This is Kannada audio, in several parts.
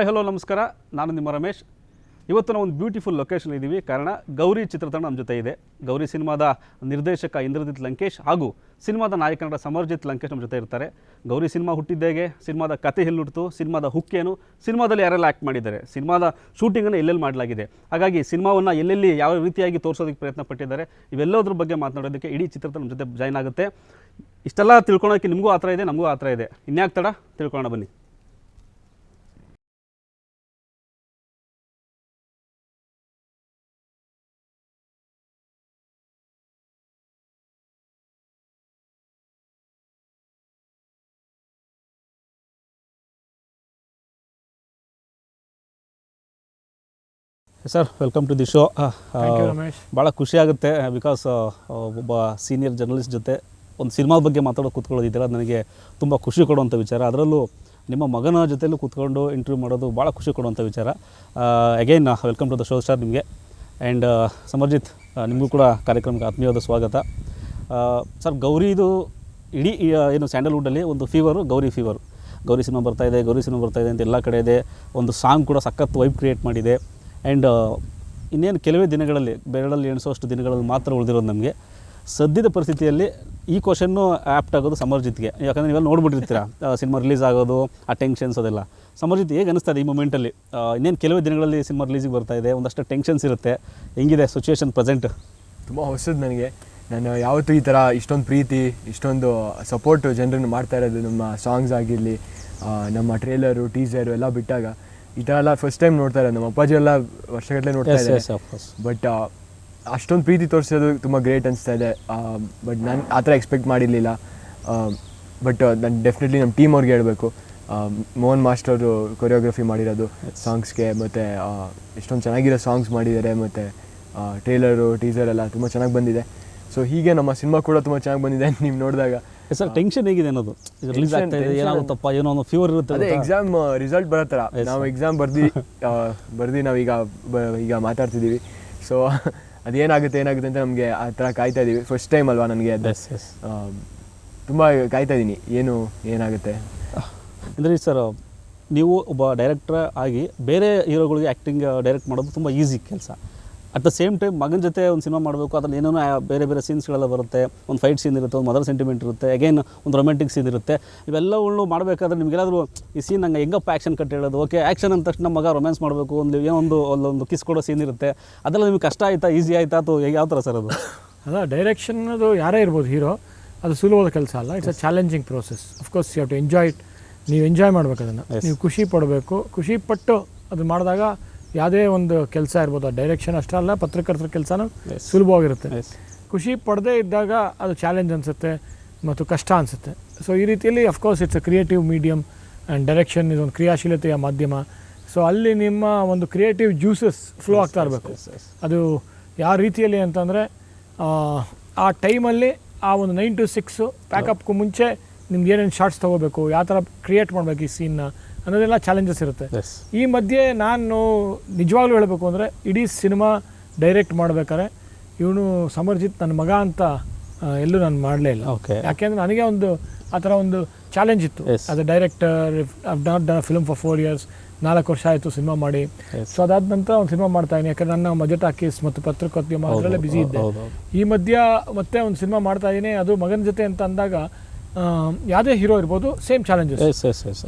ಹಾಯ್ ಹಲೋ ನಮಸ್ಕಾರ, ನಾನು ನಿಮ್ಮ ರಮೇಶ್. ಇವತ್ತು ನಾವು ಒಂದು ಬ್ಯೂಟಿಫುಲ್ ಲೊಕೇಶನ್ ಇದ್ದೀವಿ. ಕಾರಣ ಗೌರಿ ಚಿತ್ರತಂಡ ನಮ್ಮ ಜೊತೆ ಇದೆ. ಗೌರಿ ಸಿನಿಮಾದ ನಿರ್ದೇಶಕ ಇಂದ್ರಜಿತ್ ಲಂಕೇಶ್ ಹಾಗೂ ಸಿನಿಮಾದ ನಾಯಕನಟ ಸಮರ್ಜಿತ್ ಲಂಕೇಶ್ ನಮ್ಮ ಜೊತೆ ಇರ್ತಾರೆ. ಗೌರಿ ಸಿನಿಮಾ ಹುಟ್ಟಿದ್ದೇಗೆ, ಸಿನಿಮಾದ ಕತೆ ಎಲ್ಲಿ ಹುಟ್ಟಿತು, ಸಿನಿಮಾದ ಹುಕ್ಕೇನು, ಸಿನಿಮಾದಲ್ಲಿ ಯಾರೆಲ್ಲ ಆ್ಯಕ್ಟ್ ಮಾಡಿದ್ದಾರೆ, ಸಿನಿಮಾದ ಶೂಟಿಂಗನ್ನು ಎಲ್ಲೆಲ್ಲಿ ಮಾಡಲಾಗಿದೆ, ಹಾಗಾಗಿ ಸಿನಿಮಾವನ್ನು ಎಲ್ಲೆಲ್ಲಿ ಯಾವ ರೀತಿಯಾಗಿ ತೋರಿಸೋದಕ್ಕೆ ಪ್ರಯತ್ನ ಪಟ್ಟಿದ್ದಾರೆ, ಇವೆಲ್ಲದ್ರ ಬಗ್ಗೆ ಮಾತನಾಡೋದಕ್ಕೆ ಇಡೀ ಚಿತ್ರತಂಡ ನಮ್ಮ ಜೊತೆ ಜಾಯ್ನ್ ಆಗುತ್ತೆ. ಇಷ್ಟೆಲ್ಲ ತಿಳ್ಕೊಳೋಕ್ಕೆ ನಿಮಗೂ ಆ ಥರ ಇದೆ, ನಮಗೂ ಆ ಥರ ಇದೆ. ಇನ್ಯಾಕೆ ತಡ, ತಿಳ್ಕೊಳ್ಳೋಣ ಬನ್ನಿ. Sir, welcome to the show. ಭಾಳ ಖುಷಿ ಆಗುತ್ತೆ, ಬಿಕಾಸ್ ಒಬ್ಬ ಸೀನಿಯರ್ ಜರ್ನಲಿಸ್ಟ್ ಜೊತೆ ಒಂದು ಸಿನಿಮಾ ಬಗ್ಗೆ ಮಾತಾಡೋದು ಕೂತ್ಕೊಳ್ಳೋದಿದೆಯಲ್ಲ, ನನಗೆ ತುಂಬ ಖುಷಿ ಕೊಡುವಂಥ ವಿಚಾರ. ಅದರಲ್ಲೂ ನಿಮ್ಮ ಮಗನ ಜೊತೆಲೂ ಕೂತ್ಕೊಂಡು ಇಂಟರ್ವ್ಯೂ ಮಾಡೋದು ಭಾಳ ಖುಷಿ ಕೊಡುವಂಥ ವಿಚಾರ. Again welcome to the show sir ನಿಮಗೆ. ಆ್ಯಂಡ್ ಸಮರ್ಜಿತ್, ನಿಮಗೂ ಕೂಡ ಕಾರ್ಯಕ್ರಮಕ್ಕೆ ಆತ್ಮೀಯವಾದ ಸ್ವಾಗತ. ಸರ್, ಗೌರಿದು ಇಡೀ ಏನು ಸ್ಯಾಂಡಲ್ವುಡ್ಡಲ್ಲಿ ಒಂದು fever, Gauri fever. Gauri cinema ಬರ್ತಾಯಿದೆ, ಗೌರಿ ಸಿನಿಮಾ ಬರ್ತಾಯಿದೆ ಅಂತ ಎಲ್ಲ ಕಡೆ ಇದೆ. ಒಂದು ಸಾಂಗ್ ಕೂಡ ಸಖತ್ ವೈಬ್ ಕ್ರಿಯೇಟ್ ಮಾಡಿದೆ. ಆ್ಯಂಡ್ ಇನ್ನೇನು ಕೆಲವೇ ದಿನಗಳಲ್ಲಿ, ಬೆರಳಲ್ಲಿ ಎಣಿಸೋಷ್ಟು ದಿನಗಳಲ್ಲಿ ಮಾತ್ರ ಉಳಿದಿರೋದು ನಮಗೆ. ಸದ್ಯದ ಪರಿಸ್ಥಿತಿಯಲ್ಲಿ ಈ ಕ್ವಶನ್ನು ಆ್ಯಪ್ಟ್ ಆಗೋದು ಸಮರ್ಜಿತ್ಗೆ. ಯಾಕಂದರೆ ನೀವೆಲ್ಲ ನೋಡ್ಬಿಟ್ಟಿರ್ತೀರ ಸಿನಿಮಾ ರಿಲೀಸ್ ಆಗೋದು, ಆ ಟೆನ್ಷನ್ಸ್ ಅದೆಲ್ಲ. ಸಮರ್ಜಿತ್, ಹೇಗೆ ಅನಿಸ್ತದೆ ಈ ಮೂಮೆಂಟಲ್ಲಿ? ಇನ್ನೇನು ಕೆಲವೇ ದಿನಗಳಲ್ಲಿ ಸಿನಿಮಾ ರಿಲೀಸಿಗೆ ಬರ್ತಾಯಿದೆ, ಒಂದಷ್ಟು ಟೆನ್ಷನ್ಸ್ ಇರುತ್ತೆ. ಹೆಂಗಿದೆ ಸಿಚುವೇಶನ್ ಪ್ರೆಸೆಂಟ್? ತುಂಬ ಹೊಸದು ನನಗೆ. ನಾನು ಯಾವತ್ತೂ ಈ ಥರ ಇಷ್ಟೊಂದು ಪ್ರೀತಿ, ಇಷ್ಟೊಂದು ಸಪೋರ್ಟು ಜನರನ್ನು ಮಾಡ್ತಾ ಇರೋದು, ನಮ್ಮ ಸಾಂಗ್ಸ್ ಆಗಿರಲಿ, ನಮ್ಮ ಟ್ರೇಲರು, ಟೀಸರು ಎಲ್ಲ ಬಿಟ್ಟಾಗ ಈ ಥರ ಎಲ್ಲ ಫಸ್ಟ್ ಟೈಮ್ ನೋಡ್ತಾ ಇರೋದು. ನಮ್ಮ ಅಪ್ಪಾಜಿ ಎಲ್ಲ ವರ್ಷಗಟ್ಟಲೆ ನೋಡ್ತಾ ಇದ್ದಾರೆ. ಬಟ್ ಅಷ್ಟೊಂದು ಪ್ರೀತಿ ತೋರಿಸೋದು ತುಂಬ ಗ್ರೇಟ್ ಅನಿಸ್ತಾ ಇದೆ. ಬಟ್ ನಾನು ಆ ಥರ ಎಕ್ಸ್ಪೆಕ್ಟ್ ಮಾಡಿರಲಿಲ್ಲ. ಬಟ್ ನಾನು ಡೆಫಿನೆಟ್ಲಿ ನಮ್ಮ ಟೀಮ್ ಅವ್ರಿಗೆ ಹೇಳಬೇಕು. ಮೋಹನ್ ಮಾಸ್ಟರು ಕೊರಿಯೋಗ್ರಫಿ ಮಾಡಿರೋದು ಸಾಂಗ್ಸ್ಗೆ, ಮತ್ತು ಎಷ್ಟೊಂದು ಚೆನ್ನಾಗಿರೋ ಸಾಂಗ್ಸ್ ಮಾಡಿದ್ದಾರೆ, ಮತ್ತು ಟ್ರೇಲರು, ಟೀಸರ್ ಎಲ್ಲ ತುಂಬ ಚೆನ್ನಾಗಿ ಬಂದಿದೆ. ಸೊ ಹೀಗೆ ನಮ್ಮ ಸಿನಿಮಾ ಕೂಡ ತುಂಬ ಚೆನ್ನಾಗಿ ಬಂದಿದೆ. ನೀವು ನೋಡಿದಾಗ ಸರ್, ಟೆನ್ಷನ್ ಹೇಗಿದೆ ಅನ್ನೋದು? ರಿಲೀಸ್ ಆಗ್ತಾ ಇದೆ, ಏನಾಗುತ್ತಪ್ಪ, ಏನೋ ಒಂದು ಫೀವರ್ ಇರುತ್ತೆ. ಅದೇ ಎಕ್ಸಾಮ್ ರಿಸಲ್ಟ್ ಬರೋ ಥರ. ನಾವು ಎಕ್ಸಾಮ್ ಬರ್ದು ನಾವೀಗ ಮಾತಾಡ್ತಿದ್ದೀವಿ. ಸೊ ಅದೇನಾಗುತ್ತೆ ಅಂತ ನಮಗೆ ಆ ಥರ ಕಾಯ್ತಾ ಇದ್ದೀವಿ. ಫಸ್ಟ್ ಟೈಮ್ ಅಲ್ವಾ ನನಗೆ, ತುಂಬ ಕಾಯ್ತಾ ಇದ್ದೀನಿ ಏನಾಗುತ್ತೆ ಅಂದರೆ. ಸರ್, ನೀವು ಒಬ್ಬ ಡೈರೆಕ್ಟರ್ ಆಗಿ ಬೇರೆ ಹೀರೋಗಳಿಗೆ ಆ್ಯಕ್ಟಿಂಗ್ ಡೈರೆಕ್ಟ್ ಮಾಡೋದು ತುಂಬ ಈಸಿ ಕೆಲಸ. ಅಟ್ ದ ಸೇಮ್ ಟೈಮ್ ಮಗನ ಜೊತೆ ಒಂದು ಸಿನಿಮಾ ಮಾಡಬೇಕು, ಅದ್ರಲ್ಲಿ ಏನೇನೋ ಬೇರೆ ಬೇರೆ ಸೀನ್ಸ್ಗಳೆಲ್ಲ ಬರುತ್ತೆ. ಒಂದು ಫೈಟ್ ಸೀನ್ ಇರುತ್ತೆ, ಒಂದು ಮದರ್ ಸೆಂಟಿಮೆಂಟ್ ಇರುತ್ತೆ, ಅಗೇನ್ ಒಂದು ರೊಮ್ಯಾಂಟಿಕ್ ಸೀನ್ ಇರುತ್ತೆ. ಇವೆಲ್ಲವನ್ನು ಮಾಡಬೇಕಾದ್ರೆ ನಿಮಗೆಲ್ಲಾದರೂ ಈ ಸೀನ್ ನಂಗೆ ಹೆಂಗಪ್ಪ ಆ್ಯಕ್ಷನ್ ಕಟ್ ಹೇಳೋದು, ಓಕೆ ಆ್ಯಕ್ಷನ್ ಅಂದ ತಕ್ಷಣ ಮಗ ರೊಮ್ಯಾನ್ಸ್ ಮಾಡಬೇಕು, ಒಂದು ಕಿಸ್ ಕೊಡೋ ಸೀನ್ ಇರುತ್ತೆ, ಅದೆಲ್ಲ ನಿಮ್ಗೆ ಕಷ್ಟ ಆಯಿತಾ, ಈಸಿ ಆಯಿತಾ, ಅಥವಾ ಯಾವ ಥರ ಸರ್ ಅದು? ಅಲ್ಲ, ಡೈರೆಕ್ಷನ್ ಅದು ಯಾರೇ ಇರ್ಬೋದು ಹೀರೋ, ಅದು ಸುಲಭವಾದ ಕೆಲಸ ಅಲ್ಲ. It's a challenging process. Of course you have to enjoy it. ನೀವು ಎಂಜಾಯ್ ಮಾಡಬೇಕು ಅದನ್ನು, ನೀವು ಖುಷಿ ಪಡಬೇಕು. ಖುಷಿ ಪಟ್ಟು ಅದು ಮಾಡಿದಾಗ ಯಾವುದೇ ಒಂದು ಕೆಲಸ ಇರ್ಬೋದು, ಡೈರೆಕ್ಷನ್ ಅಷ್ಟೇ ಅಲ್ಲ, ಪತ್ರಕರ್ತರ ಕೆಲಸನೂ ಸುಲಭವಾಗಿರುತ್ತೆ. ಖುಷಿ ಪಡದೇ ಇದ್ದಾಗ ಅದು ಚಾಲೆಂಜ್ ಅನಿಸುತ್ತೆ ಮತ್ತು ಕಷ್ಟ ಅನಿಸುತ್ತೆ. ಸೊ ಈ ರೀತಿಯಲ್ಲಿ of course it's a creative medium, and direction ಇದು ಒಂದು ಕ್ರಿಯಾಶೀಲತೆಯ ಮಾಧ್ಯಮ. ಸೊ ಅಲ್ಲಿ ನಿಮ್ಮ ಒಂದು ಕ್ರಿಯೇಟಿವ್ ಜ್ಯೂಸಸ್ ಫ್ಲೋ ಆಗ್ತಾ ಇರಬೇಕು. ಅದು ಯಾವ ರೀತಿಯಲ್ಲಿ ಅಂತಂದರೆ, ಆ ಟೈಮಲ್ಲಿ ಆ ಒಂದು 9 to 6 ಪ್ಯಾಕಪ್ಗೂ ಮುಂಚೆ ನಿಮ್ಗೆ ಏನೇನು ಶಾರ್ಟ್ಸ್ ತೊಗೋಬೇಕು, ಯಾವ ಥರ ಕ್ರಿಯೇಟ್ ಮಾಡಬೇಕು ಈ ಸೀನ್ನ ಅನ್ನೋದೆಲ್ಲ ಚಾಲೆಂಜಸ್ ಇರುತ್ತೆ. ಈ ಮಧ್ಯೆ ನಾನು ನಿಜವಾಗ್ಲೂ ಹೇಳಬೇಕು ಅಂದರೆ, ಇಡೀ ಸಿನಿಮಾ ಡೈರೆಕ್ಟ್ ಮಾಡಬೇಕಾದ್ರೆ ಇವನು ಸಮರ್ಜಿತ್ ನನ್ನ ಮಗ ಅಂತ ಎಲ್ಲೂ ನಾನು ಮಾಡಲೇ ಇಲ್ಲ. ಯಾಕೆಂದರೆ ನನಗೆ ಒಂದು ಆ ಥರ ಒಂದು ಚಾಲೆಂಜ್ ಇತ್ತು. As a director, I've not done a film for 4 years, 4 ವರ್ಷ ಆಯಿತು ಸಿನಿಮಾ ಮಾಡಿ. ಸೊ ಅದಾದ ನಂತರ ಒಂದು ಸಿನಿಮಾ ಮಾಡ್ತಾಯಿದ್ದೀನಿ. ಯಾಕಂದರೆ ನನ್ನ ಮಜಟಾ ಕೇಸ್ ಮತ್ತು ಪತ್ರಕರ್ತ ಅದರಲ್ಲೇ ಬ್ಯುಸಿ ಇದ್ದೆ. ಈ ಮಧ್ಯ ಮತ್ತೆ ಒಂದು ಸಿನಿಮಾ ಮಾಡ್ತಾಯಿದ್ದೀನಿ, ಅದು ಮಗನ ಜೊತೆ ಅಂತ ಅಂದಾಗ ಯಾವುದೇ ಹೀರೋ ಇರ್ಬೋದು, ಸೇಮ್ ಚಾಲೆಂಜಸ್.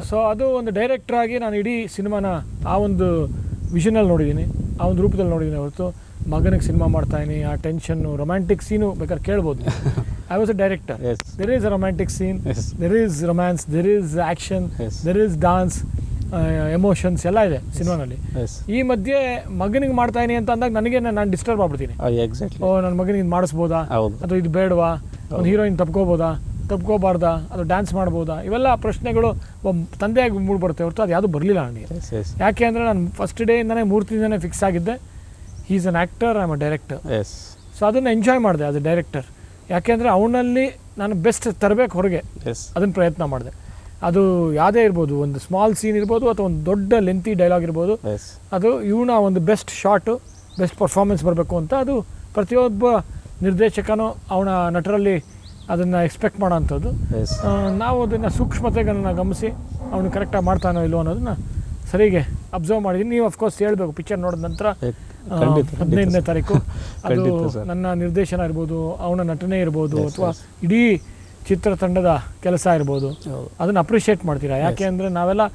ಸೊ ಅದು ಒಂದು ಡೈರೆಕ್ಟರ್ ಆಗಿ ನಾನು ಇಡೀ ಸಿನಿಮಾನ ಆ ಒಂದು ವಿಷನಲ್ಲಿ ನೋಡಿದ್ದೀನಿ, ಆ ಒಂದು ರೂಪದಲ್ಲಿ ನೋಡಿದ್ದೀನಿ ಹೊರತು ಮಗನಿಗೆ ಸಿನಿಮಾ ಮಾಡ್ತಾಯಿದ್ದೀನಿ. ಆ ಟೆನ್ಷನ್ನು, ರೊಮ್ಯಾಂಟಿಕ್ ಸೀನು ಬೇಕಾದ್ರೆ ಕೇಳ್ಬೋದು. I was a director. There is a romantic scene, there is romance, there is action, there is dance, emotions ಎಲ್ಲ ಇದೆ ಸಿನಿಮಾನಲ್ಲಿ. ಈ ಮಧ್ಯೆ ಮಗನಿಗೆ ಮಾಡ್ತಾಯಿನಿ ಅಂತ ಅಂದಾಗ ನನಗೆ ನಾನು ಡಿಸ್ಟರ್ಬ್ ಆಗ್ಬಿಡ್ತೀನಿ. ನನ್ನ ಮಗನಿಗೆ ಇದು ಮಾಡಿಸ್ಬೋದಾ, ಅಥವಾ ಇದು ಬೇಡವಾ, ಒಂದು ಹೀರೋಯಿನ್ ತಪ್ಕೋಬಾರ್ದಾ, ಅದು ಡ್ಯಾನ್ಸ್ ಮಾಡ್ಬೋದಾ, ಇವೆಲ್ಲ ಪ್ರಶ್ನೆಗಳು ತಂದೆಯಾಗಿ ಮೂಡ್ಬರುತ್ತೆ ಹೊರತು ಅದು ಯಾವುದು ಬರಲಿಲ್ಲ ನನಗೆ. ಯಾಕೆ ಅಂದರೆ ನಾನು ಫಸ್ಟ್ ಡೇಯಿಂದನೇ 3 ದಿನನೇ ಫಿಕ್ಸ್ ಆಗಿದ್ದೆ, he is an actor, I am a director. So ಅದನ್ನು ಎಂಜಾಯ್ ಮಾಡಿದೆ ಆಸ್ ಎ ಡೈರೆಕ್ಟರ್. ಯಾಕೆಂದರೆ ಅವನಲ್ಲಿ ನಾನು ಬೆಸ್ಟ್ ತರಬೇಕು ಹೊರಗೆ, ಅದನ್ನು ಪ್ರಯತ್ನ ಮಾಡಿದೆ. ಅದು ಯಾವುದೇ ಇರ್ಬೋದು, ಒಂದು ಸ್ಮಾಲ್ ಸೀನ್ ಇರ್ಬೋದು ಅಥವಾ ಒಂದು ದೊಡ್ಡ ಲೆಂತಿ ಡೈಲಾಗ್ ಇರ್ಬೋದು, ಅದು ಇವನ ಒಂದು ಬೆಸ್ಟ್ ಶಾಟು, ಬೆಸ್ಟ್ ಪರ್ಫಾರ್ಮೆನ್ಸ್ ಬರಬೇಕು ಅಂತ ಅದು ಪ್ರತಿಯೊಬ್ಬ ನಿರ್ದೇಶಕನೂ ಅವನ ನಟರಲ್ಲಿ ಅದನ್ನು ಎಕ್ಸ್ಪೆಕ್ಟ್ ಮಾಡೋ ಅಂಥದ್ದು. ನಾವು ಅದನ್ನು ಸೂಕ್ಷ್ಮತೆಗಳನ್ನು ಗಮನಿಸಿ ಅವನು ಕರೆಕ್ಟಾಗಿ ಮಾಡ್ತಾನೋ ಇಲ್ಲೋ ಅನ್ನೋದನ್ನು ಸರಿಗೆ ಅಬ್ಸರ್ವ್ ಮಾಡಿದ್ದೀನಿ. ನೀವು ಅಫ್ಕೋರ್ಸ್ ಹೇಳ್ಬೇಕು ಪಿಕ್ಚರ್ ನೋಡಿದ ನಂತರ. ಖಂಡಿತ, 15ನೇ ತಾರೀಕು ಅದು ಖಂಡಿತ ಸರ್. ನನ್ನ ನಿರ್ದೇಶನ ಇರ್ಬೋದು, ಅವನ ನಟನೆ ಇರ್ಬೋದು, ಅಥವಾ ಇಡೀ ಚಿತ್ರತಂಡದ ಕೆಲಸ ಇರ್ಬೋದು, ಅದನ್ನು ಅಪ್ರಿಷಿಯೇಟ್ ಮಾಡ್ತೀರಾ. ಯಾಕೆ ಅಂದರೆ ನಾವೆಲ್ಲ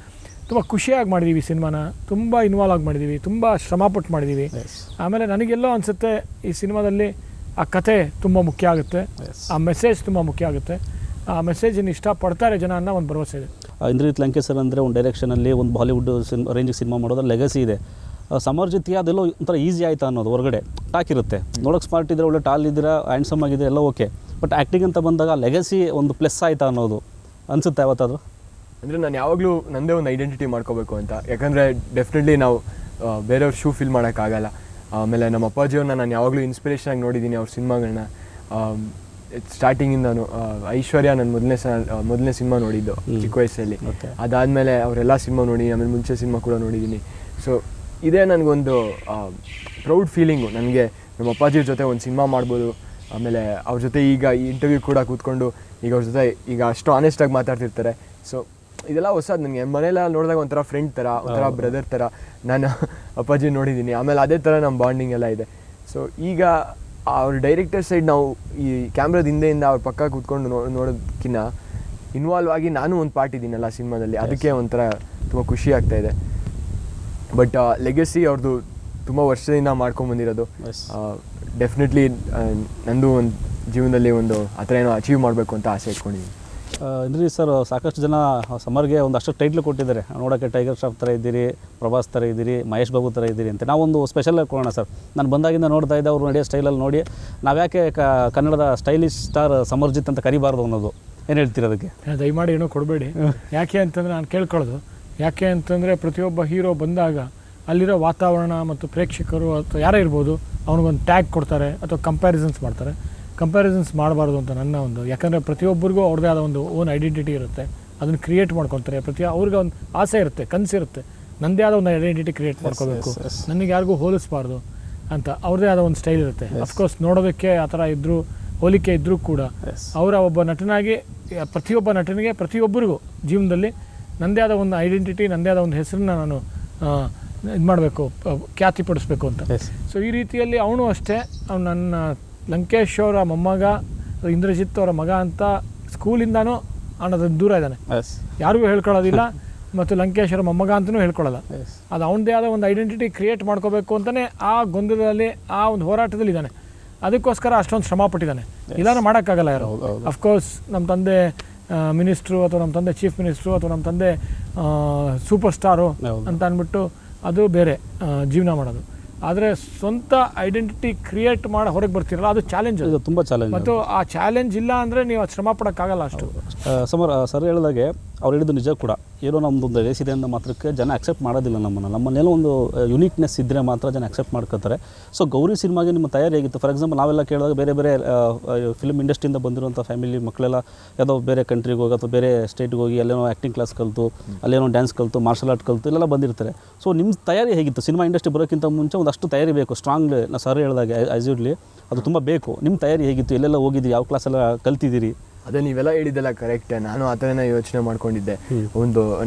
ತುಂಬ ಖುಷಿಯಾಗಿ ಮಾಡಿದ್ದೀವಿ ಸಿನಿಮಾನ, ತುಂಬ ಇನ್ವಾಲ್ವ್ ಆಗಿ ಮಾಡಿದ್ದೀವಿ, ತುಂಬ ಶ್ರಮಪಟ್ಟು ಮಾಡಿದ್ದೀವಿ. ಆಮೇಲೆ ನನಗೆಲ್ಲೋ ಅನಿಸುತ್ತೆ ಈ ಸಿನಿಮಾದಲ್ಲಿ ಆ ಕತೆ ತುಂಬ ಮುಖ್ಯ ಆಗುತ್ತೆ, ಆ ಮೆಸೇಜ್ ತುಂಬ ಮುಖ್ಯ ಆಗುತ್ತೆ. ಆ ಮೆಸೇಜನ್ನು ಇಷ್ಟಪಡ್ತಾರೆ ಜನ ಅನ್ನೋ ಒಂದು ಭರವಸೆ ಇದೆ. ಇಂದ್ರಜಿತ್ ಲಂಕೇಶ್ ಸರ್ ಅಂದರೆ ಒಂದು ಡೈರೆಕ್ಷನಲ್ಲಿ ಒಂದು ಬಾಲಿವುಡ್ ರೇಂಜಿಗೆ ಸಿನಿಮಾ ಮಾಡೋದ್ರ ಲೆಗಸಿ ಇದೆ. ಸಮರ್ಜಿತ್ ಅದೆಲ್ಲೋ ಒಂಥರ ಈಸಿ ಆಯಿತಾ ಅನ್ನೋದು ಹೊರಗಡೆ ಟಾಕ್ ಇರುತ್ತೆ. ನೋಡೋಕೆ ಸ್ಮಾರ್ಟ್ ಇದ್ದರೆ, ಒಳ್ಳೆ ಟಾಲ್ ಇದ್ದೀರಾ, ಹ್ಯಾಂಡ್ಸಮ್ ಆಗಿದೆ, ಎಲ್ಲ ಓಕೆ. ಬಟ್ ಆ್ಯಕ್ಟಿಂಗ್ ಅಂತ ಬಂದಾಗ ಲೆಗಸಿ ಒಂದು ಪ್ಲಸ್ ಆಯಿತಾ ಅನ್ನೋದು ಅನಿಸುತ್ತೆ ಯಾವತ್ತಾದರೂ? ಅಂದರೆ ನಾನು ಯಾವಾಗಲೂ ನನ್ನದೇ ಒಂದು ಐಡೆಂಟಿಟಿ ಮಾಡ್ಕೋಬೇಕು ಅಂತ. ಯಾಕಂದರೆ ಡೆಫಿನೆಟ್ಲಿ ನಾವು ಬೇರೆಯವ್ರ ಶೂ ಫಿಲ್ ಮಾಡೋಕ್ಕಾಗಲ್ಲ. ಆಮೇಲೆ ನಮ್ಮ ಅಪ್ಪಾಜಿಯವ್ರನ್ನ ನಾನು ಯಾವಾಗಲೂ ಇನ್ಸ್ಪಿರೇಷನ್ ಆಗಿ ನೋಡಿದ್ದೀನಿ ಅವ್ರ ಸಿನಿಮಾಗಳನ್ನ. ಸ್ಟಾರ್ಟಿಂಗಿಂದನು ಐಶ್ವರ್ಯ ನನ್ನ ಮೊದಲನೇ ಸಿನಿಮಾ ನೋಡಿದ್ದು ಚಿಕ್ಕ ವಯಸ್ಸಲ್ಲಿ. ಅದಾದಮೇಲೆ ಅವರೆಲ್ಲ ಸಿನಿಮಾ ನೋಡಿ, ಆಮೇಲೆ ಮುಂಚೆ ಸಿನಿಮಾ ಕೂಡ ನೋಡಿದ್ದೀನಿ. ಸೊ ಇದೇ ನನಗೊಂದು ಪ್ರೌಡ್ ಫೀಲಿಂಗು. ನನಗೆ ನಮ್ಮ ಅಪ್ಪಾಜಿಯವ್ರ ಜೊತೆ ಒಂದು ಸಿನಿಮಾ ಮಾಡ್ಬೋದು. ಆಮೇಲೆ ಅವ್ರ ಜೊತೆ ಈಗ ಈ ಇಂಟರ್ವ್ಯೂ ಕೂಡ ಕೂತ್ಕೊಂಡು ಈಗ ಅವ್ರ ಜೊತೆ ಈಗ ಅಷ್ಟು ಆನೆಸ್ಟಾಗಿ ಮಾತಾಡ್ತಿರ್ತಾರೆ. ಸೊ ಇದೆಲ್ಲ ಹೊಸದು ನನಗೆ. ಮನೆಯಲ್ಲ ನೋಡಿದಾಗ ಒಂಥರ ಫ್ರೆಂಡ್ ಥರ, ಒಂಥರ ಬ್ರದರ್ ಥರ ನಾನು ಅಪ್ಪಾಜಿ ನೋಡಿದ್ದೀನಿ. ಆಮೇಲೆ ಅದೇ ಥರ ನಮ್ಮ ಬಾಂಡಿಂಗ್ ಎಲ್ಲ ಇದೆ. ಸೊ ಈಗ ಅವ್ರ ಡೈರೆಕ್ಟರ್ ಸೈಡ್ ನಾವು ಈ ಕ್ಯಾಮ್ರಾದ ಹಿಂದೆಯಿಂದ ಅವ್ರ ಪಕ್ಕ ಕೂತ್ಕೊಂಡು ನೋಡೋದಕ್ಕಿಂತ ಇನ್ವಾಲ್ವ್ ಆಗಿ ನಾನು ಒಂದು ಪಾರ್ಟ್ ಇದ್ದೀನಲ್ಲ ಸಿನಿಮಾದಲ್ಲಿ, ಅದಕ್ಕೆ ಒಂಥರ ತುಂಬ ಖುಷಿ ಆಗ್ತಾಯಿದೆ. ಬಟ್ ಲೆಗಸಿ ಅವ್ರದ್ದು ತುಂಬ ವರ್ಷದಿಂದ ಮಾಡ್ಕೊಂಬಂದಿರೋದು. ಡೆಫಿನೆಟ್ಲಿ ನಂದು ಒಂದು ಜೀವನದಲ್ಲಿ ಒಂದು ಆ ಥರ ಏನೋ ಅಚೀವ್ ಮಾಡಬೇಕು ಅಂತ ಆಸೆ ಇಟ್ಕೊಂಡಿದ್ದೀನಿ. ಇಂದ್ರಜಿತ್ ಸರ್ ಸಾಕಷ್ಟು ಜನ ಸಮರ್ಗೆ ಒಂದಷ್ಟು ಟೈಟ್ಲ್ ಕೊಟ್ಟಿದ್ದಾರೆ. ನೋಡೋಕ್ಕೆ ಟೈಗರ್ ಶ್ರಾಫ್ ಥರ ಇದ್ದೀರಿ, ಪ್ರಭಾಸ್ ಥರ ಇದ್ದೀರಿ, ಮಹೇಶ್ ಬಾಬು ಥರ ಇದ್ದೀರಿ ಅಂತ. ನಾವೊಂದು ಸ್ಪೆಷಲ್ ಕೊಡೋಣ ಸರ್. ನಾನು ಬಂದಾಗಿಂದ ನೋಡ್ತಾ ಇದ್ದೆ ಅವ್ರು ನಡೆಯೋ ಸ್ಟೈಲಲ್ಲಿ ನೋಡಿ ನಾವ್ಯಾಕೆ ಕನ್ನಡದ ಸ್ಟೈಲಿಶ್ ಸ್ಟಾರ್ ಸಮರ್ಜಿತ್ ಅಂತ ಕರಿಬಾರ್ದು ಅನ್ನೋದು. ಏನು ಹೇಳ್ತೀರಿ ಅದಕ್ಕೆ? ದಯಮಾಡಿ ಏನೋ ಕೊಡಬೇಡಿ. ಯಾಕೆ ಅಂತಂದರೆ ನಾನು ಕೇಳ್ಕೊಳ್ಳೋದು, ಯಾಕೆ ಅಂತಂದರೆ ಪ್ರತಿಯೊಬ್ಬ ಹೀರೋ ಬಂದಾಗ ಅಲ್ಲಿರೋ ವಾತಾವರಣ ಮತ್ತು ಪ್ರೇಕ್ಷಕರು ಅಥವಾ ಯಾರೇ ಇರ್ಬೋದು ಅವ್ನಿಗೊಂದು ಟ್ಯಾಗ್ ಕೊಡ್ತಾರೆ ಅಥವಾ ಕಂಪ್ಯಾರಿಸನ್ಸ್ ಮಾಡ್ತಾರೆ. ಕಂಪ್ಯಾರಿಸನ್ಸ್ ಮಾಡಬಾರ್ದು ಅಂತ ನನ್ನ ಒಂದು. ಯಾಕಂದರೆ ಪ್ರತಿಯೊಬ್ಬರಿಗೂ ಅವ್ರದ್ದೇ ಆದ ಒಂದು ಓನ್ ಐಡೆಂಟಿಟಿ ಇರುತ್ತೆ, ಅದನ್ನು ಕ್ರಿಯೇಟ್ ಮಾಡ್ಕೊತಾರೆ. ಅವ್ರಿಗೆ ಒಂದು ಆಸೆ ಇರುತ್ತೆ, ಕನಸಿರುತ್ತೆ, ನನ್ನದೇ ಆದ ಒಂದು ಐಡೆಂಟಿಟಿ ಕ್ರಿಯೇಟ್ ಮಾಡ್ಕೋಬೇಕು, ನನಗೆ ಯಾರಿಗೂ ಹೋಲಿಸಬಾರ್ದು ಅಂತ ಅವ್ರದ್ದೇ ಆದ ಒಂದು ಸ್ಟೈಲ್ ಇರುತ್ತೆ. ಅಫ್ಕೋರ್ಸ್ ನೋಡೋದಕ್ಕೆ ಆ ಥರ ಇದ್ದರೂ ಹೋಲಿಕೆ ಇದ್ದರೂ ಕೂಡ ಅವರ ಒಬ್ಬ ನಟನಾಗಿ ಪ್ರತಿಯೊಬ್ಬ ನಟನಿಗೆ ಪ್ರತಿಯೊಬ್ಬರಿಗೂ ಜೀವನದಲ್ಲಿ ನನ್ನದೇ ಆದ ಒಂದು ಐಡೆಂಟಿಟಿ, ನನ್ನದೇ ಆದ ಒಂದು ಹೆಸರನ್ನ ನಾನು ಇದು ಮಾಡಬೇಕು, ಖ್ಯಾತಿಪಡಿಸ್ಬೇಕು ಅಂತ. ಸೊ ಈ ರೀತಿಯಲ್ಲಿ ಅವನು ಅಷ್ಟೇ, ಅವ್ನು ನನ್ನ ಲಂಕೇಶ್ ಅವರ ಮೊಮ್ಮಗ, ಇಂದ್ರಜಿತ್ ಅವರ ಮಗ ಅಂತ ಸ್ಕೂಲಿಂದನೂ ಅನ್ನೋದನ್ನು ದೂರ ಇದ್ದಾನೆ, ಯಾರಿಗೂ ಹೇಳ್ಕೊಳ್ಳೋದಿಲ್ಲ. ಮತ್ತು ಲಂಕೇಶ್ ಅವರ ಮೊಮ್ಮಗ ಅಂತಲೂ ಹೇಳ್ಕೊಳ್ಳೋಲ್ಲ. ಅದು ಅವನದೇ ಆದ ಒಂದು ಐಡೆಂಟಿಟಿ ಕ್ರಿಯೇಟ್ ಮಾಡ್ಕೋಬೇಕು ಅಂತಲೇ ಆ ಗೊಂದಲದಲ್ಲಿ, ಆ ಒಂದು ಹೋರಾಟದಲ್ಲಿ ಇದ್ದಾನೆ. ಅದಕ್ಕೋಸ್ಕರ ಅಷ್ಟೊಂದು ಶ್ರಮ ಪಟ್ಟಿದ್ದಾನೆ. ಇಲ್ಲಾಂದ್ರೆ ಮಾಡೋಕ್ಕಾಗಲ್ಲ ಯಾರು. ಅಫ್ಕೋರ್ಸ್ ನಮ್ಮ ತಂದೆ ಮಿನಿಸ್ಟ್ರು ಅಥವಾ ನಮ್ಮ ತಂದೆ ಚೀಫ್ ಮಿನಿಸ್ಟ್ರು ಅಥವಾ ನಮ್ಮ ತಂದೆ ಸೂಪರ್ ಸ್ಟಾರು ಅಂತ ಅಂದ್ಬಿಟ್ಟು ಅದು ಬೇರೆ ಜೀವನ ಮಾಡೋದು. ಆದರೆ ಸ್ವಂತ ಐಡೆಂಟಿಟಿ ಕ್ರಿಯೇಟ್ ಮಾಡಿ ಹೊರಗೆ ಬರ್ತಿರಲ್ಲ, ಅದು ಚಾಲೆಂಜ್. ಅದು ತುಂಬ ಚಾಲೆಂಜ್. ಮತ್ತು ಆ ಚಾಲೆಂಜ್ ಇಲ್ಲ ಅಂದರೆ ನೀವು ಅದು ಶ್ರಮ ಪಡೋಕ್ಕಾಗಲ್ಲ ಅಷ್ಟು. ಸರ್ ಹೇಳಿದಾಗೆ ಅವ್ರು ಹೇಳಿದ್ದು ನಿಜ ಕೂಡ. ಏನೋ ನಮ್ಮದೊಂದು ರೇಸ್ ಇದೆ ಅಂದ ಮಾತ್ರಕ್ಕೆ ಜನ ಅಕ್ಸೆಪ್ಟ್ ಮಾಡೋದಿಲ್ಲ ನಮ್ಮನ್ನೇನೋ ಒಂದು ಯುನೀಕ್ನೆಸ್ ಇದ್ದರೆ ಮಾತ್ರ ಜನ ಅಕ್ಸೆಪ್ಟ್ ಮಾಡ್ಕೋತಾರೆ. ಸೊ ಗೌರಿ ಸಿನಿಮಾಗೆ ನಿಮ್ಮ ತಯಾರಿ ಹೇಗಿತ್ತು? ಫಾರ್ ಎಕ್ಸಾಂಪಲ್ ನಾವೆಲ್ಲ ಕೇಳಿದಾಗ ಬೇರೆ ಬೇರೆ ಫಿಲ್ಮ್ ಇಂಡಸ್ಟ್ರಿಯಿಂದ ಬಂದಿರುವಂಥ ಫ್ಯಾಮಿಲಿ ಮಕ್ಕಳೆಲ್ಲ ಯಾವುದೋ ಬೇರೆ ಕಂಟ್ರಿಗೆ ಹೋಗಿ ಅಥವಾ ಬೇರೆ ಸ್ಟೇಟ್ಗೆ ಹೋಗಿ ಅಲ್ಲೇನೋ ಆ್ಯಕ್ಟಿಂಗ್ ಕ್ಲಾಸ್ ಕಲಿತು, ಅಲ್ಲೇನೋ ಡ್ಯಾನ್ಸ್ ಕಲಿತು, ಮಾರ್ಷಲ್ ಆರ್ಟ್ ಕಲಿತು ಇಲ್ಲೆಲ್ಲ ಬಂದಿರ್ತಾರೆ. ಸೊ ನಿಮ್ಮ ತಯಾರಿ ಹೇಗಿತ್ತು? ಸಿನಿಮಾ ಇಂಡಸ್ಟ್ರಿ ಬರೋಕ್ಕಿಂತ ಮುಂಚೆ ಒಂದಷ್ಟು ತಯಾರಿ ಬೇಕು, ಸ್ಟ್ರಾಂಗ್. ನಾ ಸರ್ ಹೇಳಿದಾಗೆ ಆ್ಯಸ್ಯೂಡ್ಲಿ ಅದು ತುಂಬ ಬೇಕು. ನಿಮ್ಮ ತಯಾರಿ ಹೇಗಿತ್ತು? ಎಲ್ಲೆಲ್ಲ ಹೋಗಿದ್ದೀರಿ? ಯಾವ ಕ್ಲಾಸೆಲ್ಲ ಕಲ್ತಿದ್ದೀರಿ? ಅದೇ ನೀವೆಲ್ಲ ಹೇಳಿದ್ದೆಲ್ಲ ಕರೆಕ್ಟ್. ನಾನು ಆ ಥರನೇ ಯೋಚನೆ ಮಾಡ್ಕೊಂಡಿದ್ದೆ. ಒಂದು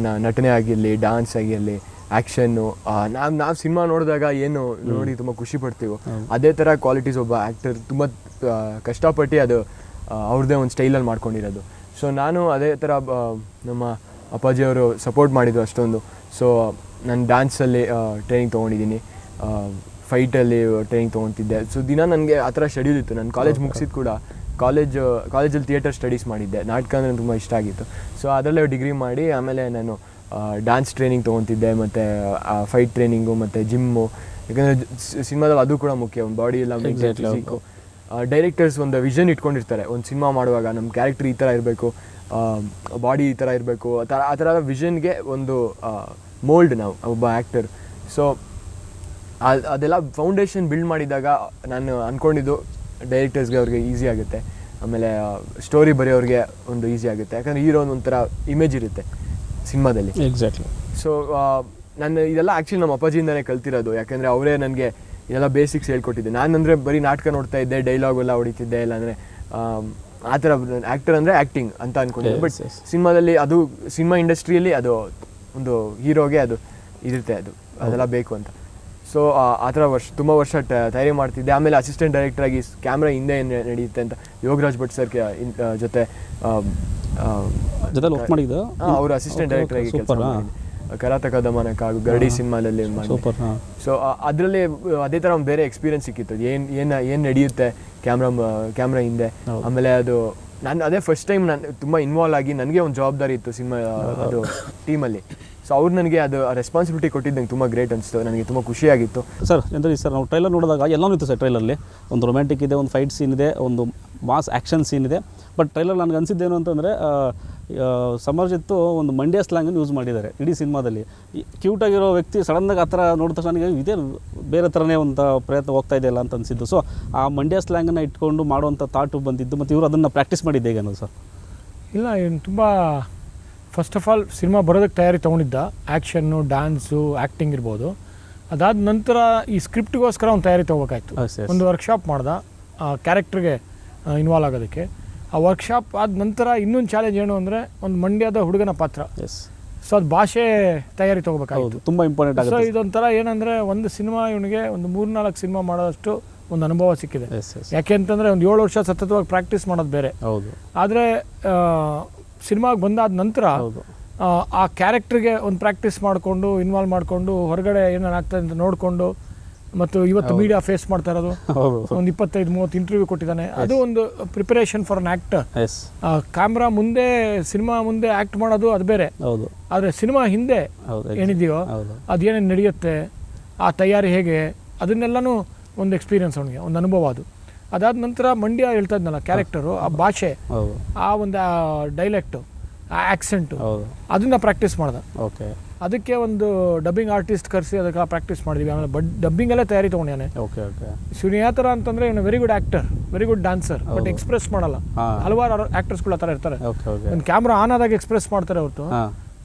ನಟನೆ ಆಗಿರಲಿ, ಡಾನ್ಸ್ ಆಗಿರಲಿ, ಆ್ಯಕ್ಷನ್ನು, ನಾವು ಸಿನಿಮಾ ನೋಡಿದಾಗ ಏನು ನೋಡಿ ತುಂಬ ಖುಷಿ ಪಡ್ತೀವೋ ಅದೇ ಥರ ಕ್ವಾಲಿಟೀಸ್ ಒಬ್ಬ ಆ್ಯಕ್ಟರ್ ತುಂಬ ಕಷ್ಟಪಟ್ಟು ಅದು ಅವ್ರದ್ದೇ ಒಂದು ಸ್ಟೈಲಲ್ಲಿ ಮಾಡ್ಕೊಂಡಿರೋದು. ಸೊ ನಾನು ಅದೇ ಥರ ನಮ್ಮ ಅಪ್ಪಾಜಿಯವರು ಸಪೋರ್ಟ್ ಮಾಡಿದ್ರು ಅಷ್ಟೊಂದು. ಸೊ ನಾನು ಡ್ಯಾನ್ಸಲ್ಲಿ ಟ್ರೈನಿಂಗ್ ತೊಗೊಂಡಿದ್ದೀನಿ, ಫೈಟಲ್ಲಿ ಟ್ರೈನಿಂಗ್ ತೊಗೊತಿದ್ದೆ. ಸೊ ದಿನ ನನಗೆ ಆ ಥರ ಶೆಡ್ಯೂಲ್ ಇತ್ತು. ನಾನು ಕಾಲೇಜ್ ಮುಗಿಸಿದ್ದು ಕೂಡ ಕಾಲೇಜಲ್ಲಿ ಥಿಯೇಟರ್ ಸ್ಟಡೀಸ್ ಮಾಡಿದ್ದೆ. ನಾಟಕ ಅಂದರೆ ತುಂಬ ಇಷ್ಟ ಆಗಿತ್ತು. ಸೊ ಅದರಲ್ಲೇ ಡಿಗ್ರಿ ಮಾಡಿ ಆಮೇಲೆ ನಾನು ಡ್ಯಾನ್ಸ್ ಟ್ರೈನಿಂಗ್ ತೊಗೊತಿದ್ದೆ, ಮತ್ತು ಫೈಟ್ ಟ್ರೈನಿಂಗು ಮತ್ತು ಜಿಮ್ಮು. ಯಾಕಂದರೆ ಸಿನಿಮಾದಲ್ಲಿ ಅದು ಕೂಡ ಮುಖ್ಯ, ಒಂದು ಬಾಡಿ ಎಲ್ಲ ಫಿಸಿಕ್ಕು. ಡೈರೆಕ್ಟರ್ಸ್ ಒಂದು ವಿಷನ್ ಇಟ್ಕೊಂಡಿರ್ತಾರೆ, ಒಂದು ಸಿನಿಮಾ ಮಾಡುವಾಗ ನಮ್ಮ ಕ್ಯಾರೆಕ್ಟರ್ ಈ ಥರ ಇರಬೇಕು, ಬಾಡಿ ಈ ಥರ ಇರಬೇಕು, ಆ ಥರ ವಿಷನ್ಗೆ ಒಂದು ಮೋಲ್ಡ್ ನಾವು ಒಬ್ಬ ಆ್ಯಕ್ಟರ್. ಸೊ ಅದೆಲ್ಲ ಫೌಂಡೇಶನ್ ಬಿಲ್ಡ್ ಮಾಡಿದಾಗ ನಾನು ಅಂದ್ಕೊಂಡಿದ್ದು ಡೈರೆಕ್ಟರ್ಸ್ಗೆ ಅವ್ರಿಗೆ ಈಸಿ ಆಗುತ್ತೆ, ಆಮೇಲೆ ಸ್ಟೋರಿ ಬರೆಯೋರಿಗೆ ಒಂದು ಈಸಿ ಆಗುತ್ತೆ. ಯಾಕಂದರೆ ಹೀರೋ ಒಂಥರ ಇಮೇಜ್ ಇರುತ್ತೆ ಸಿನಿಮಾದಲ್ಲಿ. ಎಕ್ಸಾಕ್ಟ್ಲಿ. ಸೊ ನಾನು ಇದೆಲ್ಲ ಆ್ಯಕ್ಚುಲಿ ನಮ್ಮ ಅಪ್ಪಾಜಿಯಿಂದನೇ ಕಲ್ತಿರೋದು. ಯಾಕಂದರೆ ಅವರೇ ನನಗೆ ಇದೆಲ್ಲ ಬೇಸಿಕ್ಸ್ ಹೇಳ್ಕೊಟ್ಟಿದ್ದೆ. ನಾನಂದರೆ ಬರೀ ನಾಟಕ ನೋಡ್ತಾ ಇದ್ದೆ, ಡೈಲಾಗ್ ಎಲ್ಲ ಹೊಡಿತಿದ್ದೆ, ಇಲ್ಲಾಂದರೆ ಆ ಥರ ಆ್ಯಕ್ಟರ್ ಅಂದರೆ ಆ್ಯಕ್ಟಿಂಗ್ ಅಂತ ಅಂದ್ಕೊಂಡಿದ್ದೆ. ಬಟ್ ಸಿನಿಮಾದಲ್ಲಿ ಅದು ಸಿನಿಮಾ ಇಂಡಸ್ಟ್ರಿಯಲ್ಲಿ ಅದು ಒಂದು ಹೀರೋಗೆ ಅದು ಇರುತ್ತೆ ಅದೆಲ್ಲ ಬೇಕು ಅಂತ. ಸೊ ಆ ಥರ ತುಂಬ ವರ್ಷ ತಯಾರಿ ಮಾಡ್ತಿದ್ದೆ. ಆಮೇಲೆ ಅಸಿಸ್ಟೆಂಟ್ ಡೈರೆಕ್ಟರಾಗಿ ಕ್ಯಾಮ್ರಾ ಹಿಂದೆ ಏನು ನಡೆಯುತ್ತೆ ಅಂತ ಯೋಗರಾಜ್ ಭಟ್ ಸರ್ ಜೊತೆ ವರ್ಕ್ ಮಾಡಿದ್ದು. ಅವರು ಅಸಿಸ್ಟೆಂಟ್ ಡೈರೆಕ್ಟರಾಗಿ ಕೆಲಸ ಮಾಡಿದ್ದೆ. ಕರಾತಕ ದಮನಕ ಹಾಗೂ ಗರಡಿ ಸಿನಿಮಾದಲ್ಲಿ ಸೂಪರ್. ಸೊ ಅದರಲ್ಲಿ ಅದೇ ಥರ ಒಂದು ಬೇರೆ ಎಕ್ಸ್ಪೀರಿಯನ್ಸ್ ಸಿಕ್ಕಿತ್ತು. ಏನು ನಡೆಯುತ್ತೆ ಕ್ಯಾಮ್ರಾ ಹಿಂದೆ. ಆಮೇಲೆ ಅದು ನಾನು ಅದೇ ಫಸ್ಟ್ ಟೈಮ್ ನಾನು ತುಂಬ ಇನ್ವಾಲ್ವ್ ಆಗಿ ನನಗೆ ಒಂದು ಜವಾಬ್ದಾರಿ ಇತ್ತು ಸಿನಿಮಾ ಅದು ಟೀಮಲ್ಲಿ. ಸೊ ಅವ್ರು ನನಗೆ ಅದು ರೆಸ್ಪಾನ್ಸಿಬಿಲಿಟಿ ಕೊಟ್ಟಿದ್ದು ನಂಗೆ ತುಂಬ ಗ್ರೇಟ್ ಅನಿಸ್ತು. ನನಗೆ ತುಂಬ ಖುಷಿಯಾಗಿತ್ತು. ಸರ್ ಎಂದರೆ ಸರ್ ನಾವು ಟ್ರೈಲರ್ ನೋಡಿದಾಗ ಎಲ್ಲನೂ ಇತ್ತು ಸರ್. ಟ್ರೈಲಲ್ಲಿ ಒಂದು ರೊಮ್ಯಾಂಟಿಕ್ ಇದೆ, ಒಂದು ಫೈಟ್ ಸೀನ್ ಇದೆ, ಒಂದು ಮಾಸ್ ಆ್ಯಕ್ಷನ್ ಸೀನ್ ಇದೆ. ಬಟ್ ಟ್ರೈಲರ್ ನನಗೆ ಅನಿಸಿದ್ದೇನು ಅಂತಂದರೆ ಸಮರ್ಜಿತ್ತು ಒಂದು ಮಂಡ್ಯ ಸ್ಲ್ಯಾಂಗನ್ನು ಯೂಸ್ ಮಾಡಿದ್ದಾರೆ ಇಡೀ ಸಿನಿಮಾದಲ್ಲಿ. ಕ್ಯೂಟಾಗಿರೋ ವ್ಯಕ್ತಿ ಸಡನ್ನಾಗಿ ಆ ಥರ ನೋಡಿದ ತಕ್ಷಣ ನನಗೆ ಇದೇ ಬೇರೆ ಥರನೇ ಒಂದು ಪ್ರಯತ್ನ ಹೋಗ್ತಾ ಇದೆಯಲ್ಲ ಅಂತ ಅನಿಸಿದ್ದು. ಸೊ ಆ ಮಂಡ್ಯ ಸ್ಲ್ಯಾಂಗನ್ನು ಇಟ್ಕೊಂಡು ಮಾಡುವಂಥ ಥಾಟು ಬಂದಿದ್ದು, ಮತ್ತು ಇವರು ಅದನ್ನು ಪ್ರಾಕ್ಟೀಸ್ ಮಾಡಿದ್ದು ಹೇಗೆ ಅನ್ನೋದು ಸರ್? ಇಲ್ಲ, ಏನು ತುಂಬ ಫಸ್ಟ್ ಆಫ್ ಆಲ್ ಸಿನಿಮಾ ಬರೋದಕ್ಕೆ ತಯಾರಿ ತೊಗೊಂಡಿದ್ದ. ಆ್ಯಕ್ಷನ್ನು, ಡ್ಯಾನ್ಸು, ಆ್ಯಕ್ಟಿಂಗ್ ಇರ್ಬೋದು. ಅದಾದ ನಂತರ ಈ ಸ್ಕ್ರಿಪ್ಟ್ಗೋಸ್ಕರ ಒಂದು ತಯಾರಿ ತೊಗೋಬೇಕಾಯ್ತು. ಒಂದು ವರ್ಕ್ಶಾಪ್ ಮಾಡ್ದೆ ಆ ಕ್ಯಾರೆಕ್ಟ್ರಿಗೆ ಇನ್ವಾಲ್ವ್ ಆಗೋದಕ್ಕೆ. ಆ ವರ್ಕ್ಶಾಪ್ ಆದ ನಂತರ ಇನ್ನೊಂದು ಚಾಲೆಂಜ್ ಏನು ಅಂದರೆ ಒಂದು ಮಂಡ್ಯದ ಹುಡುಗನ ಪಾತ್ರ. ಸೊ ಅದು ಭಾಷೆ ತಯಾರಿ ತೊಗೋಬೇಕಾಯ್ತು, ತುಂಬ ಇಂಪಾರ್ಟೆಂಟ್ ಆಗುತ್ತೆ. ಸೊ ಇದೊಂಥರ ಏನಂದರೆ ಒಂದು ಸಿನಿಮಾ ಇವನಿಗೆ ಒಂದು 3-4 ಸಿನಿಮಾ ಮಾಡೋದಷ್ಟು ಒಂದು ಅನುಭವ ಸಿಕ್ಕಿದೆ. ಯಾಕೆ ಅಂತಂದರೆ ಒಂದು 7 ವರ್ಷ ಸತತವಾಗಿ ಪ್ರಾಕ್ಟೀಸ್ ಮಾಡೋದು ಬೇರೆ. ಹೌದು. ಆದರೆ ಸಿನಿಮಾಗೆ ಬಂದಾದ ನಂತರ ಆ ಕ್ಯಾರೆಕ್ಟ್ರಿಗೆ ಒಂದು ಪ್ರಾಕ್ಟೀಸ್ ಮಾಡಿಕೊಂಡು ಇನ್ವಾಲ್ವ್ ಮಾಡಿಕೊಂಡು ಹೊರಗಡೆ ಏನೇನಾಗ್ತದೆ ಅಂತ ನೋಡಿಕೊಂಡು, ಮತ್ತು ಇವತ್ತು ಮೀಡಿಯಾ ಫೇಸ್ ಮಾಡ್ತಾ ಇರೋದು, ಒಂದು 25-30 ಇಂಟರ್ವ್ಯೂ ಕೊಟ್ಟಿದ್ದಾನೆ. ಅದು ಒಂದು preparation for an actor. Camera ಮುಂದೆ, ಸಿನಿಮಾ ಮುಂದೆ ಆ್ಯಕ್ಟ್ ಮಾಡೋದು ಅದು ಬೇರೆ. ಆದರೆ ಸಿನಿಮಾ ಹಿಂದೆ ಏನಿದೆಯೋ ಅದೇನೇನು ನಡೆಯುತ್ತೆ, ಆ ತಯಾರಿ ಹೇಗೆ, ಅದನ್ನೆಲ್ಲನೂ ಒಂದು ಎಕ್ಸ್ಪೀರಿಯನ್ಸ್ ಅವನಿಗೆ, ಒಂದು ಅನುಭವ ಅದು. ಅದಾದ ನಂತರ ಮಂಡ್ಯ ಹೇಳ್ತಾ ಇದ್ನಲ್ಲ ಕ್ಯಾರೆಕ್ಟರು, ಆ ಭಾಷೆ, ಆ ಒಂದು ಡೈಲೆಕ್ಟು, ಆ ಆ್ಯಕ್ಸೆಂಟು, ಅದನ್ನು ಪ್ರಾಕ್ಟೀಸ್ ಮಾಡ್ದೆ. ಅದಕ್ಕೆ ಒಂದು ಡಬ್ಬಿಂಗ್ ಆರ್ಟಿಸ್ಟ್ ಕರೆಸಿ ಅದಕ್ಕೆ ಪ್ರಾಕ್ಟೀಸ್ ಮಾಡಿದ್ವಿ. ಆಮೇಲೆ ಡಬ್ಬಿಂಗಲ್ಲೇ ತಯಾರಿ ತೊಗೊಂಡಿದ್ದಾನೆ. ಶಿವನಿ ಯಾವ ಥರ ಅಂತಂದರೆ ಇವನು very good actor, very good dancer, but express ಮಾಡಲ್ಲ. ಹಲವಾರು ಆ್ಯಕ್ಟರ್ಸ್ಗಳು ಆ ಥರ ಇರ್ತಾರೆ. ಒಂದು ಕ್ಯಾಮ್ರಾ ಆನ್ ಆದಾಗ ಎಕ್ಸ್ಪ್ರೆಸ್ ಮಾಡ್ತಾರೆ ಹೊರತು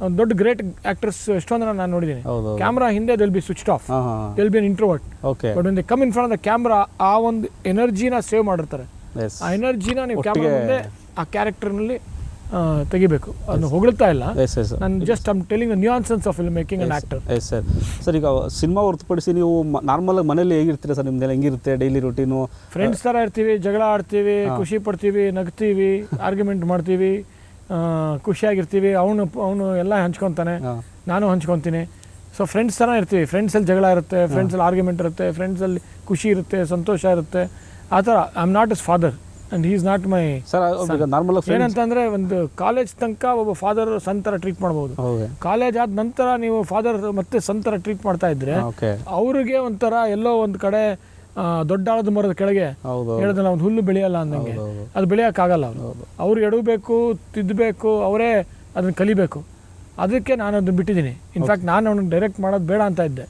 ಒಂದು ದೊಡ್ಡ ಗ್ರೇಟ್ ಆ್ಯಕ್ಟರ್ಸ್ ಎಷ್ಟೊಂದು ನಾನು ನೋಡಿದ್ದೀನಿ. ಕ್ಯಾಮ್ರಾ ಹಿಂದೆ they'll be switched off, they'll be an introvert, but when they come in front of the camera ಆ ಒಂದು ಎನರ್ಜಿನ ಸೇವ್ ಮಾಡಿರ್ತಾರೆ. ಆ ಎನರ್ಜಿನ ನೀವು ಕ್ಯಾಮ್ರಾ ಮುಂದೆ ಆ ಕ್ಯಾರೆಕ್ಟರ್ನಲ್ಲಿ ತೆಗಿಬೇಕು. ಅದನ್ನು ಹೊಗಳ್ತಾ ಇಲ್ಲ, ನಾನು just I'm telling the nuances of film making and actor. Sir ಈಗ ಸಿನಿಮಾ ಹೊರತುಪಡಿಸಿ ನೀವು ನಾರ್ಮಲ್ ಆಗಿ ಮನೇಲಿ ಹೇಗಿರ್ತೀರಾ ಸರ್? ನಿಮ್ದೆಲ್ಲ ಹೆಂಗಿರುತ್ತೆ ಡೈಲಿ ರೂಟೀನು? ಫ್ರೆಂಡ್ಸ್ ಥರ ಇರ್ತೀವಿ, ಜಗಳ ಆಡ್ತೀವಿ, ಖುಷಿ ಪಡ್ತೀವಿ, ನಗ್ತೀವಿ, ಆರ್ಗ್ಯುಮೆಂಟ್ ಮಾಡ್ತೀವಿ, ಖುಷಿಯಾಗಿರ್ತೀವಿ. ಅವನು ಎಲ್ಲ ಹಂಚ್ಕೊತಾನೆ, ನಾನು ಹಂಚ್ಕೊತೀನಿ. ಸೊ ಫ್ರೆಂಡ್ಸ್ ಥರ ಇರ್ತೀವಿ. ಫ್ರೆಂಡ್ಸಲ್ಲಿ ಜಗಳ ಇರುತ್ತೆ, ಫ್ರೆಂಡ್ಸಲ್ಲಿ ಆರ್ಗ್ಯುಮೆಂಟ್ ಇರುತ್ತೆ, ಫ್ರೆಂಡ್ಸಲ್ಲಿ ಖುಷಿ ಇರುತ್ತೆ, ಸಂತೋಷ ಇರುತ್ತೆ. ಆ ಥರ I am not is father and he is not my normal. ಏನಂತಂದರೆ ಒಂದು ಕಾಲೇಜ್ ತನಕ ಒಬ್ಬ ಫಾದರ್ ಸನ್ ಥರ ಟ್ರೀಟ್ ಮಾಡ್ಬೋದು. ಕಾಲೇಜ್ ಆದ ನಂತರ ನೀವು ಫಾದರ್ ಮತ್ತೆ ಸನ್ ಥರ ಟ್ರೀಟ್ ಮಾಡ್ತಾ ಇದ್ರೆ ಅವ್ರಿಗೆ ಒಂಥರ ಎಲ್ಲೋ ಒಂದು ಕಡೆ ದೊಡ್ಡ ಆಳದ ಮರದ ಕೆಳಗೆ ಹೇಳಿದ್ರಲ್ಲ, ಒಂದು ಹುಲ್ಲು ಬೆಳೆಯಲ್ಲ ಅಂದಂಗೆ ಅದು ಬೆಳೆಯೋಕ್ಕಾಗಲ್ಲ. ಅವ್ರು ಎಡಬೇಕು, ತಿದ್ದಬೇಕು, ಅವರೇ ಅದನ್ನು ಕಲಿಬೇಕು. ಅದಕ್ಕೆ ನಾನು ಅದನ್ನು ಬಿಟ್ಟಿದ್ದೀನಿ. ಇನ್ಫ್ಯಾಕ್ಟ್ ನಾನು ಅವ್ನಿಗೆ ಡೈರೆಕ್ಟ್ ಮಾಡೋದು ಬೇಡ ಅಂತ ಇದ್ದೆ.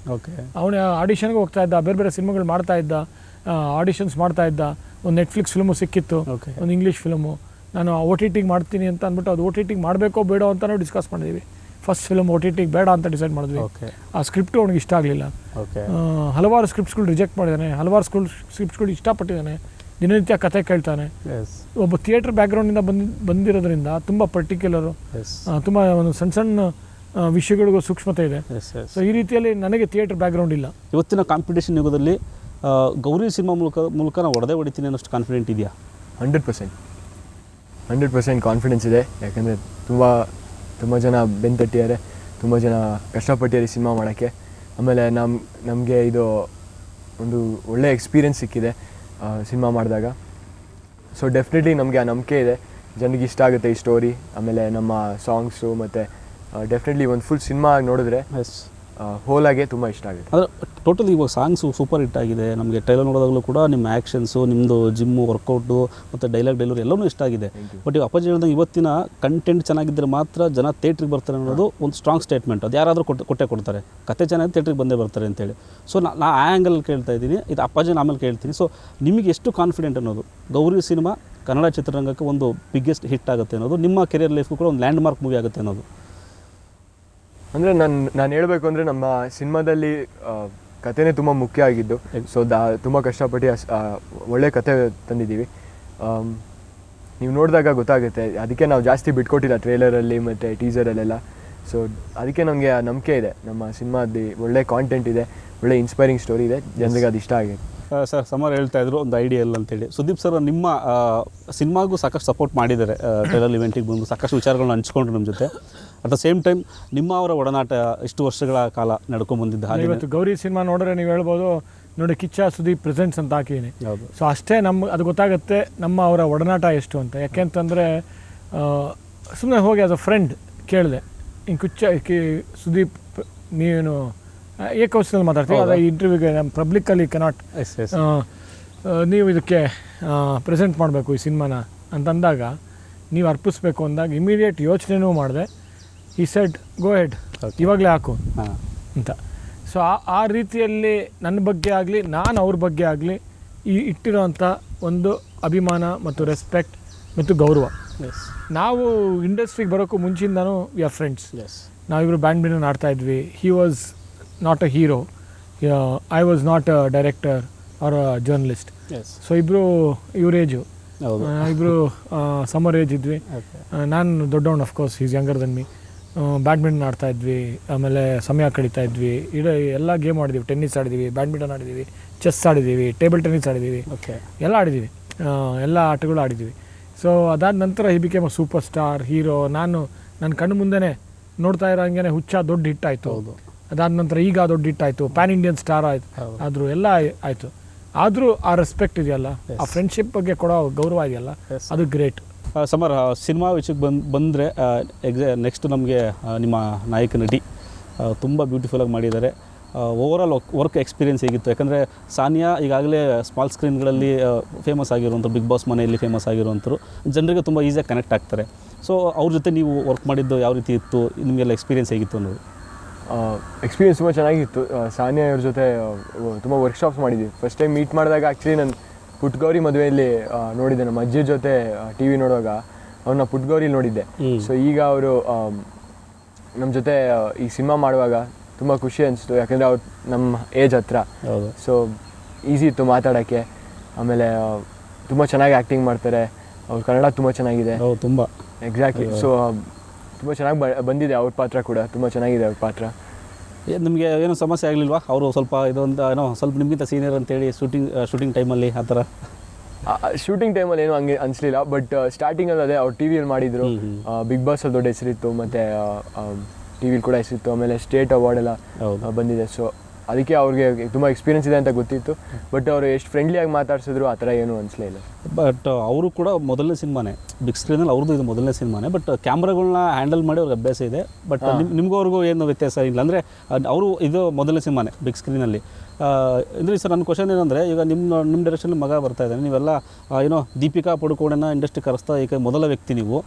ಅವನು ಆಡಿಷನ್ಗೆ ಹೋಗ್ತಾ ಇದ್ದ, ಬೇರೆ ಬೇರೆ ಸಿನಿಮಾಗಳು ಮಾಡ್ತಾ ಇದ್ದ, ಆಡಿಷನ್ಸ್ ಮಾಡ್ತಾ ಇದ್ದ. ಒಂದು ನೆಟ್ಫ್ಲಿಕ್ಸ್ ಫಿಲ್ಮು ಸಿಕ್ಕಿತ್ತು, ಒಂದು ಇಂಗ್ಲೀಷ್ ಫಿಲ್ಮು. ನಾನು OTT ಮಾಡ್ತೀನಿ ಅಂತ ಅಂದ್ಬಿಟ್ಟು ಅದು OTT ಮಾಡಬೇಕೋ ಬೇಡೋ ಅಂತಲೂ ಡಿಸ್ಕಸ್ ಮಾಡಿದ್ವಿ. ಫಸ್ಟ್ ಫಿಲ್ಮ್ OTT ಬೇಡ ಅಂತ ಡಿಸೈಡ್ ಮಾಡಿದ್ವಿ. ಆ ಸ್ಕ್ರಿಪ್ಟು ಅವ್ನಿಗೆ ಇಷ್ಟ ಆಗಲಿಲ್ಲ. ಹಲವಾರು ಸ್ಕ್ರಿಪ್ಟ್ಸ್ಗಳು ರಿಜೆಕ್ಟ್ ಮಾಡಿದ್ದಾನೆ, ಹಲವಾರು ಸ್ಕ್ರಿಪ್ಟ್ಸ್ಗಳು ಇಷ್ಟಪಟ್ಟಿದ್ದಾನೆ. ದಿನನಿತ್ಯ ಕತೆ ಕೇಳ್ತಾನೆ. ಒಬ್ಬ ಥಿಯೇಟರ್ ಬ್ಯಾಕ್ಗ್ರೌಂಡಿಂದ ಬಂದಿರೋದ್ರಿಂದ ತುಂಬ ಪರ್ಟಿಕ್ಯುಲರು, ತುಂಬ ಒಂದು ಸಣ್ಣ ಸಣ್ಣ ವಿಷಯಗಳಿಗೂ ಸೂಕ್ಷ್ಮತೆ ಇದೆ. ಸೊ ಈ ರೀತಿಯಲ್ಲಿ ನನಗೆ ಥಿಯೇಟರ್ ಬ್ಯಾಕ್ಗ್ರೌಂಡ್ ಇಲ್ಲ. ಇವತ್ತಿನ ಕಾಂಪಿಟೇಷನ್ ಯುಗದಲ್ಲಿ ಗೌರಿ ಸಿನಿಮಾ ಮೂಲಕ ನಾವು ಹೊಡೆತೀನಿ ಅನ್ನೋಷ್ಟು ಕಾನ್ಫಿಡೆಂಟ್ ಇದೆಯಾ? 100% ಕಾನ್ಫಿಡೆನ್ಸ್ ಇದೆ. ಯಾಕಂದರೆ ತುಂಬ ಜನ ಬೆಂತಟ್ಟಿದ್ದಾರೆ, ತುಂಬ ಜನ ಕಷ್ಟಪಟ್ಟಿದ್ದಾರೆ ಸಿನಿಮಾ ಮಾಡೋಕ್ಕೆ. ಆಮೇಲೆ ನಮಗೆ ಇದು ಒಂದು ಒಳ್ಳೆಯ ಎಕ್ಸ್ಪೀರಿಯೆನ್ಸ್ ಸಿಕ್ಕಿದೆ ಸಿನಿಮಾ ಮಾಡಿದಾಗ. ಸೊ ಡೆಫಿನೆಟ್ಲಿ ನಮಗೆ ಆ ನಂಬಿಕೆ ಇದೆ, ಜನರಿಗೆ ಇಷ್ಟ ಆಗುತ್ತೆ ಈ ಸ್ಟೋರಿ. ಆಮೇಲೆ ನಮ್ಮ ಸಾಂಗ್ಸು ಮತ್ತು ಡೆಫಿನೆಟ್ಲಿ ಒಂದು ಫುಲ್ ಸಿನಿಮಾ ನೋಡಿದ್ರೆ ಹೋಲಾಗೆ ತುಂಬ ಇಷ್ಟ ಆಗಿದೆ. ಅಂದರೆ ಟೋಟಲ್ ಇವಾಗ ಸಾಂಗ್ಸು ಸೂಪರ್ ಹಿಟ್ ಆಗಿದೆ. ನಮಗೆ ಟ್ರೈಲರ್ ನೋಡಿದಾಗಲೂ ಕೂಡ ನಿಮ್ಮ ಆ್ಯಕ್ಷನ್ಸು, ನಿಮ್ಮದು ಜಿಮ್ಮು, ವರ್ಕೌಟು ಮತ್ತು ಡೆಲಿವರಿ ಎಲ್ಲವೂ ಇಷ್ಟ ಆಗಿದೆ. ಬಟ್ ಈಗ ಅಪ್ಪಾಜಿ ಹೇಳಿದಾಗ ಇವತ್ತಿನ ಕಂಟೆಂಟ್ ಚೆನ್ನಾಗಿದ್ದರೆ ಮಾತ್ರ ಜನ ಥಿಯೇಟ್ರಿಗೆ ಬರ್ತಾರೆ ಅನ್ನೋದು ಒಂದು ಸ್ಟ್ರಾಂಗ್ ಸ್ಟೇಟ್ಮೆಂಟ್. ಅದು ಯಾರಾದರೂ ಕೊಟ್ಟೆ ಕೊಡ್ತಾರೆ, ಕತೆ ಚೆನ್ನಾಗಿ ಥಿಯೇಟ್ರಿಗೆ ಬಂದೇ ಬರ್ತಾರೆ ಅಂತೇಳಿ. ಸೊ ನಾ ಆ ಆ್ಯಂಗಲ್ ಕೇಳ್ತಾ ಇದ್ದೀನಿ. ಇದು ಅಪ್ಪಾಜಿನ ಆಮೇಲೆ ಕೇಳ್ತೀನಿ. ಸೊ ನಿಮಗೆ ಎಷ್ಟು ಕಾನ್ಫಿಡೆಂಟ್ ಅನ್ನೋದು ಗೌರಿ ಸಿನಿಮಾ ಕನ್ನಡ ಚಿತ್ರರಂಗಕ್ಕೆ ಒಂದು ಬಿಗ್ಗೆಸ್ಟ್ ಹಿಟ್ ಆಗುತ್ತೆ ಅನ್ನೋದು, ನಿಮ್ಮ ಕೆರಿಯರ್ ಲೈಫ್ಗೂ ಕೂಡ ಒಂದು ಲ್ಯಾಂಡ್ ಮಾರ್ಕ್ ಮೂವಿ ಆಗುತ್ತೆ ಅನ್ನೋದು? ಅಂದರೆ ನಾನು ಹೇಳಬೇಕು ಅಂದರೆ ನಮ್ಮ ಸಿನಿಮಾದಲ್ಲಿ ಕಥೆನೇ ತುಂಬ ಮುಖ್ಯ ಆಗಿದ್ದು. ಸೊ ತುಂಬ ಕಷ್ಟಪಟ್ಟು ಒಳ್ಳೆ ಕತೆ ತಂದಿದ್ದೀವಿ. ನೀವು ನೋಡಿದಾಗ ಗೊತ್ತಾಗುತ್ತೆ. ಅದಕ್ಕೆ ನಾವು ಜಾಸ್ತಿ ಬಿಟ್ಕೊಟ್ಟಿಲ್ಲ ಟ್ರೇಲರಲ್ಲಿ ಮತ್ತು ಟೀಸರಲ್ಲೆಲ್ಲ. ಸೊ ಅದಕ್ಕೆ ನಮಗೆ ನಂಬಿಕೆ ಇದೆ ನಮ್ಮ ಸಿನಿಮಾದ ಒಳ್ಳೆ ಕಾಂಟೆಂಟ್ ಇದೆ, ಒಳ್ಳೆ ಇನ್ಸ್ಪೈರಿಂಗ್ ಸ್ಟೋರಿ ಇದೆ, ಜನರಿಗೆ ಅದು ಇಷ್ಟ ಆಗಿದೆ. ಸರ್ ಸಮರ್ ಹೇಳ್ತಾ ಇದ್ರು ಒಂದು ಐಡಿಯಾ ಇಲ್ಲ ಅಂತೇಳಿ. ಸುದೀಪ್ ಸರ್ ನಿಮ್ಮ ಸಿನಿಮಾಗೂ ಸಾಕಷ್ಟು ಸಪೋರ್ಟ್ ಮಾಡಿದ್ದಾರೆ, ಟ್ರೈಲರ್ ಇವೆಂಟಿಗೆ ಬಂದು ಸಾಕಷ್ಟು ವಿಚಾರಗಳನ್ನ ಹಂಚ್ಕೊಂಡ್ರು ನಮ್ಮ ಜೊತೆ. ಅಟ್ ದ ಸೇಮ್ ಟೈಮ್ ನಿಮ್ಮ ಅವರ ಒಡನಾಟ ಇಷ್ಟು ವರ್ಷಗಳ ಕಾಲ ನಡ್ಕೊಂಡ್ಬಂದಿದ್ದ ಹಾಗೆ ಇವತ್ತು ಗೌರಿ ಸಿನಿಮಾ ನೋಡಿದ್ರೆ ನೀವು ಹೇಳ್ಬೋದು ನೋಡಿ ಕಿಚ್ಚ ಸುದೀಪ್ ಪ್ರೆಸೆಂಟ್ಸ್ ಅಂತ ಹಾಕಿದ್ದೀನಿ. ಹೌದು. ಸೊ ಅಷ್ಟೇ ಅದು ಗೊತ್ತಾಗುತ್ತೆ ನಮ್ಮ ಅವರ ಒಡನಾಟ ಎಷ್ಟು ಅಂತ. ಯಾಕೆಂತಂದರೆ ಸುಮ್ಮನೆ ಹೋಗಿ ಆಸ್ ಅ ಫ್ರೆಂಡ್ ಕೇಳಿದೆ, ಹಿಂಗೆ ಸುದೀಪ್ ನೀನು ಏಕವಚನದಲ್ಲಿ ಮಾತಾಡ್ತೀವಿ, ಅದು ಇಂಟರ್ವ್ಯೂಗೆ ನಮ್ಮ ಪಬ್ಲಿಕ್ಕಲ್ಲಿ ಕೆನಾಟ್ ನೀವು ಇದಕ್ಕೆ ಪ್ರೆಸೆಂಟ್ ಮಾಡಬೇಕು ಈ ಸಿನಿಮಾನ ಅಂತಂದಾಗ, ನೀವು ಅರ್ಪಿಸ್ಬೇಕು ಅಂದಾಗ ಇಮಿಡಿಯೇಟ್ ಯೋಚನೆನೂ ಮಾಡಿದೆ. ಈ ಸೆಡ್ ಗೋ ಹೆಡ್, ಇವಾಗಲೇ ಹಾಕು ಅಂತ. ಸೊ ಆ ರೀತಿಯಲ್ಲಿ ನನ್ನ ಬಗ್ಗೆ ಆಗಲಿ ನಾನು ಅವ್ರ ಬಗ್ಗೆ ಆಗಲಿ ಇಟ್ಟಿರೋವಂಥ ಒಂದು ಅಭಿಮಾನ ಮತ್ತು ರೆಸ್ಪೆಕ್ಟ್ ಮತ್ತು ಗೌರವ. ನಾವು ಇಂಡಸ್ಟ್ರಿಗೆ ಬರೋಕ್ಕೂ ಮುಂಚಿಂದನೂ ವಿ ಆರ್ ಫ್ರೆಂಡ್ಸ್. ನಾವಿಬ್ಬರು ಬ್ಯಾಡ್ಮಿಂಟನ್ ಆಡ್ತಾಯಿದ್ವಿ. He was not a hero, I was not a director or a journalist. So ಇಬ್ಬರು ಇವ್ರ ಏಜು, ಇಬ್ಬರು ಸಮರ್ ಏಜ್ ಇದ್ವಿ. ನಾನು ದೊಡ್ಡವನು, of course is younger than me. Badminton ಆಡ್ತಾಯಿದ್ವಿ, ಆಮೇಲೆ ಸಮಯ ಕಳೀತಾ ಇದ್ವಿ, ಎಲ್ಲ ಗೇಮ್ ಆಡಿದ್ದೀವಿ. ಟೆನ್ನಿಸ್ ಆಡಿದ್ದೀವಿ, ಬ್ಯಾಡ್ಮಿಂಟನ್ ಆಡಿದ್ದೀವಿ, ಚೆಸ್ ಆಡಿದ್ದೀವಿ, ಟೇಬಲ್ ಟೆನ್ನಿಸ್ ಆಡಿದ್ದೀವಿ, ಎಲ್ಲ ಆಡಿದ್ದೀವಿ, ಎಲ್ಲ ಆಟಗಳು ಆಡಿದ್ದೀವಿ. ಸೊ ಅದಾದ ನಂತರ he became a super star hero. ನನ್ನ ಕಣ್ಣು ಮುಂದೆನೇ ನೋಡ್ತಾ ಇರೋ ಹಂಗೆ ಹುಚ್ಚ ದೊಡ್ಡ ಹಿಟ್ ಆಯಿತು. ಅದಾದ ನಂತರ ಈಗ ದೊಡ್ಡ ಹಿಟ್ ಆಯಿತು, ಪ್ಯಾನ್ ಇಂಡಿಯನ್ ಸ್ಟಾರ್ ಆಯಿತು, ಆದರೂ ಎಲ್ಲ ಆಯಿತು. ಆದರೂ ಆ ರೆಸ್ಪೆಕ್ಟ್ ಇದೆಯಲ್ಲ, ಆ ಫ್ರೆಂಡ್ಶಿಪ್ ಬಗ್ಗೆ ಕೊಡೋ ಗೌರವ ಇದೆಯಲ್ಲ, ಅದು ಗ್ರೇಟ್. ಸಮರ್ ಸಿನಿಮಾ ವಿಷಯಕ್ಕೆ ಬಂದರೆ ನೆಕ್ಸ್ಟ್ ನಮಗೆ ನಿಮ್ಮ ನಾಯಕ ನಟಿ ತುಂಬ ಬ್ಯೂಟಿಫುಲ್ಲಾಗಿ ಮಾಡಿದ್ದಾರೆ. ಓವರಾಲ್ ವರ್ಕ್ ಎಕ್ಸ್ಪೀರಿಯೆನ್ಸ್ ಹೇಗಿತ್ತು? ಯಾಕಂದರೆ ಸಾನಿಯಾ ಈಗಾಗಲೇ ಸ್ಮಾಲ್ ಸ್ಕ್ರೀನ್ಗಳಲ್ಲಿ ಫೇಮಸ್ ಆಗಿರುವಂಥರು, ಬಿಗ್ ಬಾಸ್ ಮನೆಯಲ್ಲಿ ಫೇಮಸ್ ಆಗಿರುವಂಥರು, ಜನರಿಗೆ ತುಂಬ ಈಸಿಯಾಗಿ ಕನೆಕ್ಟ್ ಆಗ್ತಾರೆ. ಸೊ ಅವ್ರ ಜೊತೆ ನೀವು ವರ್ಕ್ ಮಾಡಿದ್ದು ಯಾವ ರೀತಿ ಇತ್ತು, ನಿಮಗೆಲ್ಲ ಎಕ್ಸ್ಪೀರಿಯೆನ್ಸ್ ಹೇಗಿತ್ತು ಅನ್ನೋದು? ಎಕ್ಸ್ಪೀರಿಯೆನ್ಸ್ ತುಂಬ ಚೆನ್ನಾಗಿತ್ತು. ಸಾನಿಯಾ ಅವ್ರ ಜೊತೆ ತುಂಬ ವರ್ಕ್ಶಾಪ್ಸ್ ಮಾಡಿದ್ವಿ. ಫಸ್ಟ್ ಟೈಮ್ ಮೀಟ್ ಮಾಡಿದಾಗ ಆ್ಯಕ್ಚುಲಿ ನಾನು ಪುಟ್ಗೌರಿ ಮದುವೆಯಲ್ಲಿ ನೋಡಿದ್ದೆ. ನಮ್ಮ ಅಜ್ಜಿ ಜೊತೆ ಟಿ ವಿ ನೋಡುವಾಗ ಅವ್ರನ್ನ ಪುಟ್ಗೌರಿಲಿ ನೋಡಿದ್ದೆ. ಸೊ ಈಗ ಅವರು ನಮ್ಮ ಜೊತೆ ಈ ಸಿನಿಮಾ ಮಾಡುವಾಗ ತುಂಬ ಖುಷಿ ಅನಿಸ್ತು, ಯಾಕೆಂದರೆ ಅವ್ರು ನಮ್ಮ ಏಜ್ ಹತ್ರ. ಸೊ ಈಸಿ ಇತ್ತು ಮಾತಾಡೋಕ್ಕೆ. ಆಮೇಲೆ ತುಂಬ ಚೆನ್ನಾಗಿ ಆ್ಯಕ್ಟಿಂಗ್ ಮಾಡ್ತಾರೆ. ಅವ್ರ ಕನ್ನಡ ತುಂಬ ಚೆನ್ನಾಗಿದೆ. ತುಂಬ ಎಕ್ಸಾಕ್ಟ್ಲಿ. ಸೊ ತುಂಬ ಚೆನ್ನಾಗಿ ಬಂದಿದೆ ಅವ್ರ ಪಾತ್ರ ಕೂಡ, ತುಂಬ ಚೆನ್ನಾಗಿದೆ ಅವ್ರ ಪಾತ್ರ. ನಿಮಗೆ ಏನೂ ಸಮಸ್ಯೆ ಆಗಲಿಲ್ವಾ? ಅವರು ಸ್ವಲ್ಪ ಇದೊಂದು ಏನೋ ಸ್ವಲ್ಪ ನಿಮಗಿಂತ ಸೀನಿಯರ್ ಅಂತೇಳಿ ಶೂಟಿಂಗ್ ಟೈಮಲ್ಲಿ ಆ ಥರ? ಶೂಟಿಂಗ್ ಟೈಮಲ್ಲಿ ಏನೂ ಹಂಗೆ ಅನಿಸ್ಲಿಲ್ಲ. ಬಟ್ ಸ್ಟಾರ್ಟಿಂಗಲ್ಲಿ ಅದೇ ಅವ್ರು ಟಿ ವಿಯಲ್ಲಿ ಮಾಡಿದರು. ಬಿಗ್ ಬಾಸಲ್ಲಿ ದೊಡ್ಡ ಹೆಸರಿತ್ತು, ಮತ್ತು ಟಿ ವಿಲಿ ಕೂಡ ಹೆಸರಿತ್ತು. ಆಮೇಲೆ ಸ್ಟೇಟ್ ಅವಾರ್ಡ್ ಎಲ್ಲ ಬಂದಿದೆ. ಸೊ ಅದಕ್ಕೆ ಅವ್ರಿಗೆ ತುಂಬ ಎಕ್ಸ್ಪೀರಿಯನ್ಸ್ ಇದೆ ಅಂತ ಗೊತ್ತಿತ್ತು. ಬಟ್ ಅವರು ಎಷ್ಟು ಫ್ರೆಂಡ್ಲಿಯಾಗಿ ಮಾತಾಡ್ಸಿದ್ರು, ಆ ಥರ ಏನೂ ಅನಿಸ್ಲೇ ಇಲ್ಲ. ಬಟ್ ಅವರು ಕೂಡ ಮೊದಲನೇ ಸಿನಿಮಾನೇ, ಬಿಗ್ ಸ್ಕ್ರೀನಲ್ಲಿ ಅವ್ರದ್ದು ಇದು ಮೊದಲನೇ ಸಿನಿಮಾನೇ. ಬಟ್ ಕ್ಯಾಮ್ರಾಗಳನ್ನ ಹ್ಯಾಂಡಲ್ ಮಾಡಿ ಅವ್ರಿಗೆ ಅಭ್ಯಾಸ ಇದೆ. ಬಟ್ ನಿಮಗೂ ಅವ್ರಿಗೂ ಏನು ವ್ಯತ್ಯಾಸ ಇಲ್ಲ. ಅಂದರೆ ಅವರು ಇದು ಮೊದಲನೇ ಸಿನಿಮಾನೇ ಬಿಗ್ ಸ್ಕ್ರೀನಲ್ಲಿ. ಅಂದರೆ ಸರ್ ನನ್ನ ಕ್ವಶನ್ ಏನಂದರೆ, ಈಗ ನಿಮ್ಮ ಡೈರೆಕ್ಷನಲ್ಲಿ ಮಗ ಬರ್ತಾ ಇದ್ದಾನೆ, ನೀವೆಲ್ಲ ಏನೋ ದೀಪಿಕಾ ಪಡುಕೋಣೆನ ಇಂಡಸ್ಟ್ರಿ ಕರೆಸ್ತಾ ಈಗ ಮೊದಲ ವ್ಯಕ್ತಿ ನೀವು.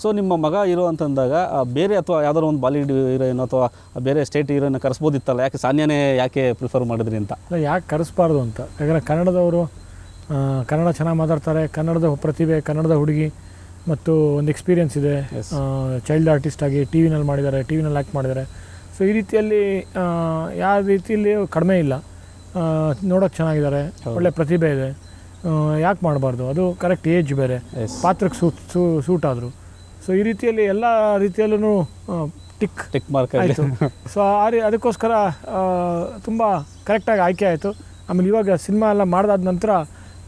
ಸೊ ನಿಮ್ಮ ಮಗ ಹೀರೋ ಅಂತಂದಾಗ ಬೇರೆ ಅಥವಾ ಯಾವ್ದಾದ್ರು ಒಂದು ಬಾಲಿವುಡ್ ಹೀರೋಯಿನ್ ಅಥವಾ ಬೇರೆ ಸ್ಟೇಟ್ ಹೀರೋಯಿನ್ ಕರೆಸ್ಬೋದಿತ್ತಲ್ಲ, ಯಾಕೆ ಸಾನ್ಯಾನೇ ಯಾಕೆ ಪ್ರಿಫರ್ ಮಾಡಿದ್ರಿ ಅಂತ? ಯಾಕೆ ಕರೆಸ್ಬಾರ್ದು ಅಂತ. ಯಾಕಂದರೆ ಕನ್ನಡದವರು ಕನ್ನಡ ಚೆನ್ನಾಗಿ ಮಾತಾಡ್ತಾರೆ, ಕನ್ನಡದ ಪ್ರತಿಭೆ, ಕನ್ನಡದ ಹುಡುಗಿ, ಮತ್ತು ಒಂದು ಎಕ್ಸ್ಪೀರಿಯೆನ್ಸ್ ಇದೆ. ಚೈಲ್ಡ್ ಆರ್ಟಿಸ್ಟ್ ಆಗಿ ಟಿ ವಿನಲ್ಲಿ ಮಾಡಿದ್ದಾರೆ, ಟಿ ವಿನಲ್ಲಿ ಆ್ಯಕ್ಟ್ ಮಾಡಿದ್ದಾರೆ. ಸೊ ಈ ರೀತಿಯಲ್ಲಿ ಯಾವ ರೀತಿಯಲ್ಲಿ ಕಡಿಮೆ ಇಲ್ಲ, ನೋಡೋಕ್ಕೆ ಚೆನ್ನಾಗಿದ್ದಾರೆ, ಒಳ್ಳೆ ಪ್ರತಿಭೆ ಇದೆ, ಯಾಕೆ ಮಾಡಬಾರ್ದು? ಅದು ಕರೆಕ್ಟ್ ಏಜ್ ಬೇರೆ, ಪಾತ್ರಕ್ಕೆ ಸೂಟ್ ಆದರು. ಸೊ ಈ ರೀತಿಯಲ್ಲಿ ಎಲ್ಲ ರೀತಿಯಲ್ಲೂ ಟಿಕ್ ಮಾರ್ಕ್ ಆಯಿತು. ಸೊ ಅದಕ್ಕೋಸ್ಕರ ತುಂಬ ಕರೆಕ್ಟಾಗಿ ಆಯ್ಕೆ ಆಯಿತು. ಆಮೇಲೆ ಇವಾಗ ಸಿನಿಮಾ ಎಲ್ಲ ಮಾಡಿದಾದ ನಂತರ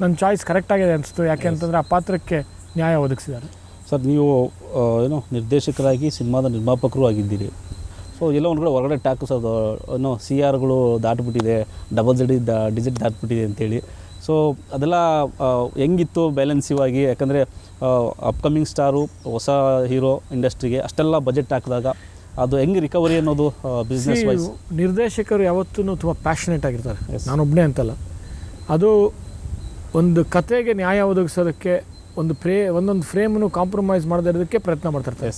ನನ್ನ ಚಾಯ್ಸ್ ಕರೆಕ್ಟಾಗಿದೆ ಅನಿಸ್ತು. ಯಾಕೆ ಅಂತಂದರೆ ಆ ಪಾತ್ರಕ್ಕೆ ನ್ಯಾಯ ಒದಗಿಸಿದ್ದಾರೆ. ಸರ್ ನೀವು ಏನೋ ನಿರ್ದೇಶಕರಾಗಿ ಸಿನಿಮಾದ ನಿರ್ಮಾಪಕರು ಆಗಿದ್ದೀರಿ. ಸೊ ಎಲ್ಲ ಒಂದು ಕಡೆ ಹೊರಗಡೆ ಟ್ಯಾಕ್ಸ್ ಅದು ಏನೋ CRಗಳು ದಾಟ್ಬಿಟ್ಟಿದೆ, ಡಿಜಿಟ್ ದಾಟ್ಬಿಟ್ಟಿದೆ ಅಂತೇಳಿ. ಸೊ ಅದೆಲ್ಲ ಹೆಂಗಿತ್ತು ಬ್ಯಾಲೆನ್ಸಿವ್ ಆಗಿ? ಯಾಕಂದರೆ ಅಪ್ಕಮಿಂಗ್ ಸ್ಟಾರು, ಹೊಸ ಹೀರೋ ಇಂಡಸ್ಟ್ರಿಗೆ ಅಷ್ಟೆಲ್ಲ ಬಜೆಟ್ ಹಾಕಿದಾಗ ಅದು ಹೆಂಗೆ ರಿಕವರಿ ಅನ್ನೋದು ಬಿಸ್ನೆಸ್ ವೈಸ್? ನಿರ್ದೇಶಕರು ಯಾವತ್ತೂ ತುಂಬ ಪ್ಯಾಷನೇಟ್ ಆಗಿರ್ತಾರೆ, ನಾನೊಬ್ಬನೇ ಅಂತಲ್ಲ. ಅದು ಒಂದು ಕತೆಗೆ ನ್ಯಾಯ ಒದಗಿಸೋದಕ್ಕೆ ಒಂದೊಂದು ಫ್ರೇಮನ್ನು ಕಾಂಪ್ರಮೈಸ್ ಮಾಡದೇ ಇರೋದಕ್ಕೆ ಪ್ರಯತ್ನ ಮಾಡ್ತಿರ್ತಾರೆ.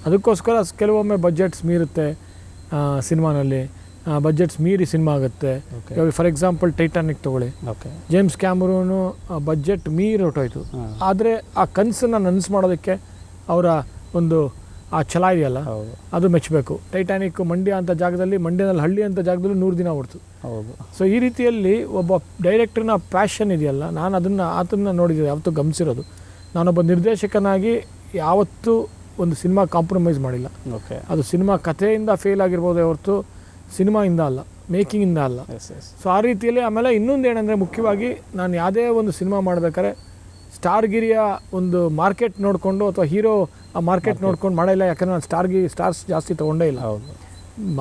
ಅದಕ್ಕೋಸ್ಕರ ಕೆಲವೊಮ್ಮೆ ಬಜೆಟ್ಸ್ ಮೀರುತ್ತೆ ಸಿನಿಮಾನಲ್ಲಿ, ಬಜೆಟ್ಸ್ ಮೀರಿ ಸಿನಿಮಾ ಆಗುತ್ತೆ. ಫಾರ್ ಎಕ್ಸಾಂಪಲ್ ಟೈಟಾನಿಕ್ ತೊಗೊಳ್ಳಿ, ಜೇಮ್ಸ್ ಕ್ಯಾಮರೂನು ಬಜೆಟ್ ಮೀರಿ ಹೊರಟೋಯ್ತು. ಆದರೆ ಆ ಕನಸನ್ನು ನನಸು ಮಾಡೋದಕ್ಕೆ ಅವರ ಒಂದು ಆ ಛಲ ಇದೆಯಲ್ಲ, ಅದು ಮೆಚ್ಚಬೇಕು. ಟೈಟಾನಿಕ್ ಮಂಡ್ಯ ಅಂತ ಜಾಗದಲ್ಲಿ, ಮಂಡ್ಯದಲ್ಲಿ ಹಳ್ಳಿ ಅಂತ ಜಾಗದಲ್ಲಿ 100 ದಿನ ಓಡ್ತು. ಸೊ ಈ ರೀತಿಯಲ್ಲಿ ಒಬ್ಬ ಡೈರೆಕ್ಟ್ರನ್ನ ಪ್ಯಾಷನ್ ಇದೆಯಲ್ಲ, ನಾನು ಅದನ್ನು ನೋಡಿದ್ದೆ, ಯಾವತ್ತೂ ಗಮನಿಸಿರೋದು. ನಾನೊಬ್ಬ ನಿರ್ದೇಶಕನಾಗಿ ಯಾವತ್ತೂ ಒಂದು ಸಿನಿಮಾ ಕಾಂಪ್ರಮೈಸ್ ಮಾಡಿಲ್ಲ. ಓಕೆ. ಅದು ಸಿನಿಮಾ ಕಥೆಯಿಂದ ಫೇಲ್ ಆಗಿರ್ಬೋದೇ ಹೊರತು ಸಿನಿಮಾಯಿಂದ ಅಲ್ಲ, ಮೇಕಿಂಗಿಂದ ಅಲ್ಲ. ಸೊ ಆ ರೀತಿಯಲ್ಲಿ ಆಮೇಲೆ ಇನ್ನೊಂದು ಏನಂದರೆ ಮುಖ್ಯವಾಗಿ ನಾನು ಯಾವುದೇ ಒಂದು ಸಿನಿಮಾ ಮಾಡಬೇಕಾದ್ರೆ ಸ್ಟಾರ್ಗಿರಿಯ ಒಂದು ಮಾರ್ಕೆಟ್ ನೋಡಿಕೊಂಡು ಅಥವಾ ಹೀರೋ ಆ ಮಾರ್ಕೆಟ್ ನೋಡ್ಕೊಂಡು ಮಾಡಿಲ್ಲ. ಯಾಕಂದರೆ ನಾನು ಸ್ಟಾರ್ಸ್ ಜಾಸ್ತಿ ತೊಗೊಂಡೇ ಇಲ್ಲ. ಹೌದು.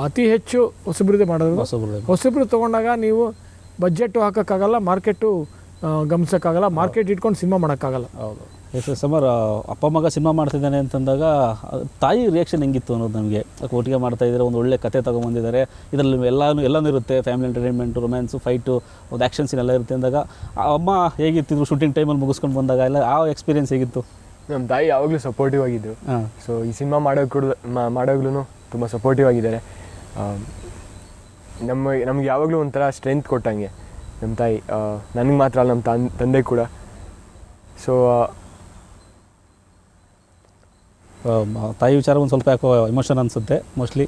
ಅತಿ ಹೆಚ್ಚು ಹೊಸಬ್ರದ್ದೇ ಮಾಡೋದು. ಹೊಸಬ್ರು ತೊಗೊಂಡಾಗ ನೀವು ಬಜೆಟು ಹಾಕೋಕ್ಕಾಗಲ್ಲ, ಮಾರ್ಕೆಟು ಗಮನಿಸೋಕ್ಕಾಗಲ್ಲ, ಮಾರ್ಕೆಟ್ ಇಟ್ಕೊಂಡು ಸಿನಿಮಾ ಮಾಡೋಕ್ಕಾಗಲ್ಲ. ಹೌದು. ಎಸ್ ಸಮರ್, ಅಪ್ಪ ಮಗ ಸಿನಿಮಾ ಮಾಡ್ತಿದ್ದಾನೆ ಅಂತಂದಾಗ ತಾಯಿ ರಿಯಾಕ್ಷನ್ ಹೆಂಗಿತ್ತು ಅನ್ನೋದು ನಮಗೆ. ಒಟ್ಟಿಗೆ ಮಾಡ್ತಾ ಇದ್ದಾರೆ, ಒಂದು ಒಳ್ಳೆ ಕತೆ ತೊಗೊಂಬಂದಿದ್ದಾರೆ, ಇದರಲ್ಲಿ ಎಲ್ಲನೂ ಇರುತ್ತೆ, ಫ್ಯಾಮಿಲಿ ಎಂಟರ್ಟೈನ್ಮೆಂಟು, ರೊಮ್ಯಾನ್ಸು, ಫೈಟು, ಒಂದು ಆ್ಯಕ್ಷನ್ ಸೀನ್ ಎಲ್ಲ ಇರುತ್ತೆ ಅಂದಾಗ ಅಮ್ಮ ಹೇಗಿತ್ತಿದ್ರು ಶೂಟಿಂಗ್ ಟೈಮಲ್ಲಿ ಮುಗಿಸ್ಕೊಂಡು ಬಂದಾಗ ಎಲ್ಲ ಆ ಎಕ್ಸ್ಪೀರಿಯನ್ಸ್ ಹೇಗಿತ್ತು? ನಮ್ಮ ತಾಯಿ ಯಾವಾಗಲೂ ಸಪೋರ್ಟಿವ್ ಆಗಿದ್ದು. ಸೊ ಈ ಸಿನಿಮಾ ಮಾಡೋಗ್ಲೂ ತುಂಬ ಸಪೋರ್ಟಿವ್ ಆಗಿದ್ದಾರೆ. ನಮ್ಗೆ ಯಾವಾಗಲೂ ಒಂಥರ ಸ್ಟ್ರೆಂತ್ ಕೊಟ್ಟಂಗೆ ನಮ್ಮ ತಾಯಿ. ನನಗೆ ಮಾತ್ರ ಅಲ್ಲ, ನಮ್ಮ ತಂದೆ ಕೂಡ. ಸೊ ತಾಯಿ ವಿಚಾರ ಒಂದು ಸ್ವಲ್ಪ ಯಾಕೋ ಎಮೋಷನ್ ಅನಿಸುತ್ತೆ ಮೋಸ್ಟ್ಲಿ.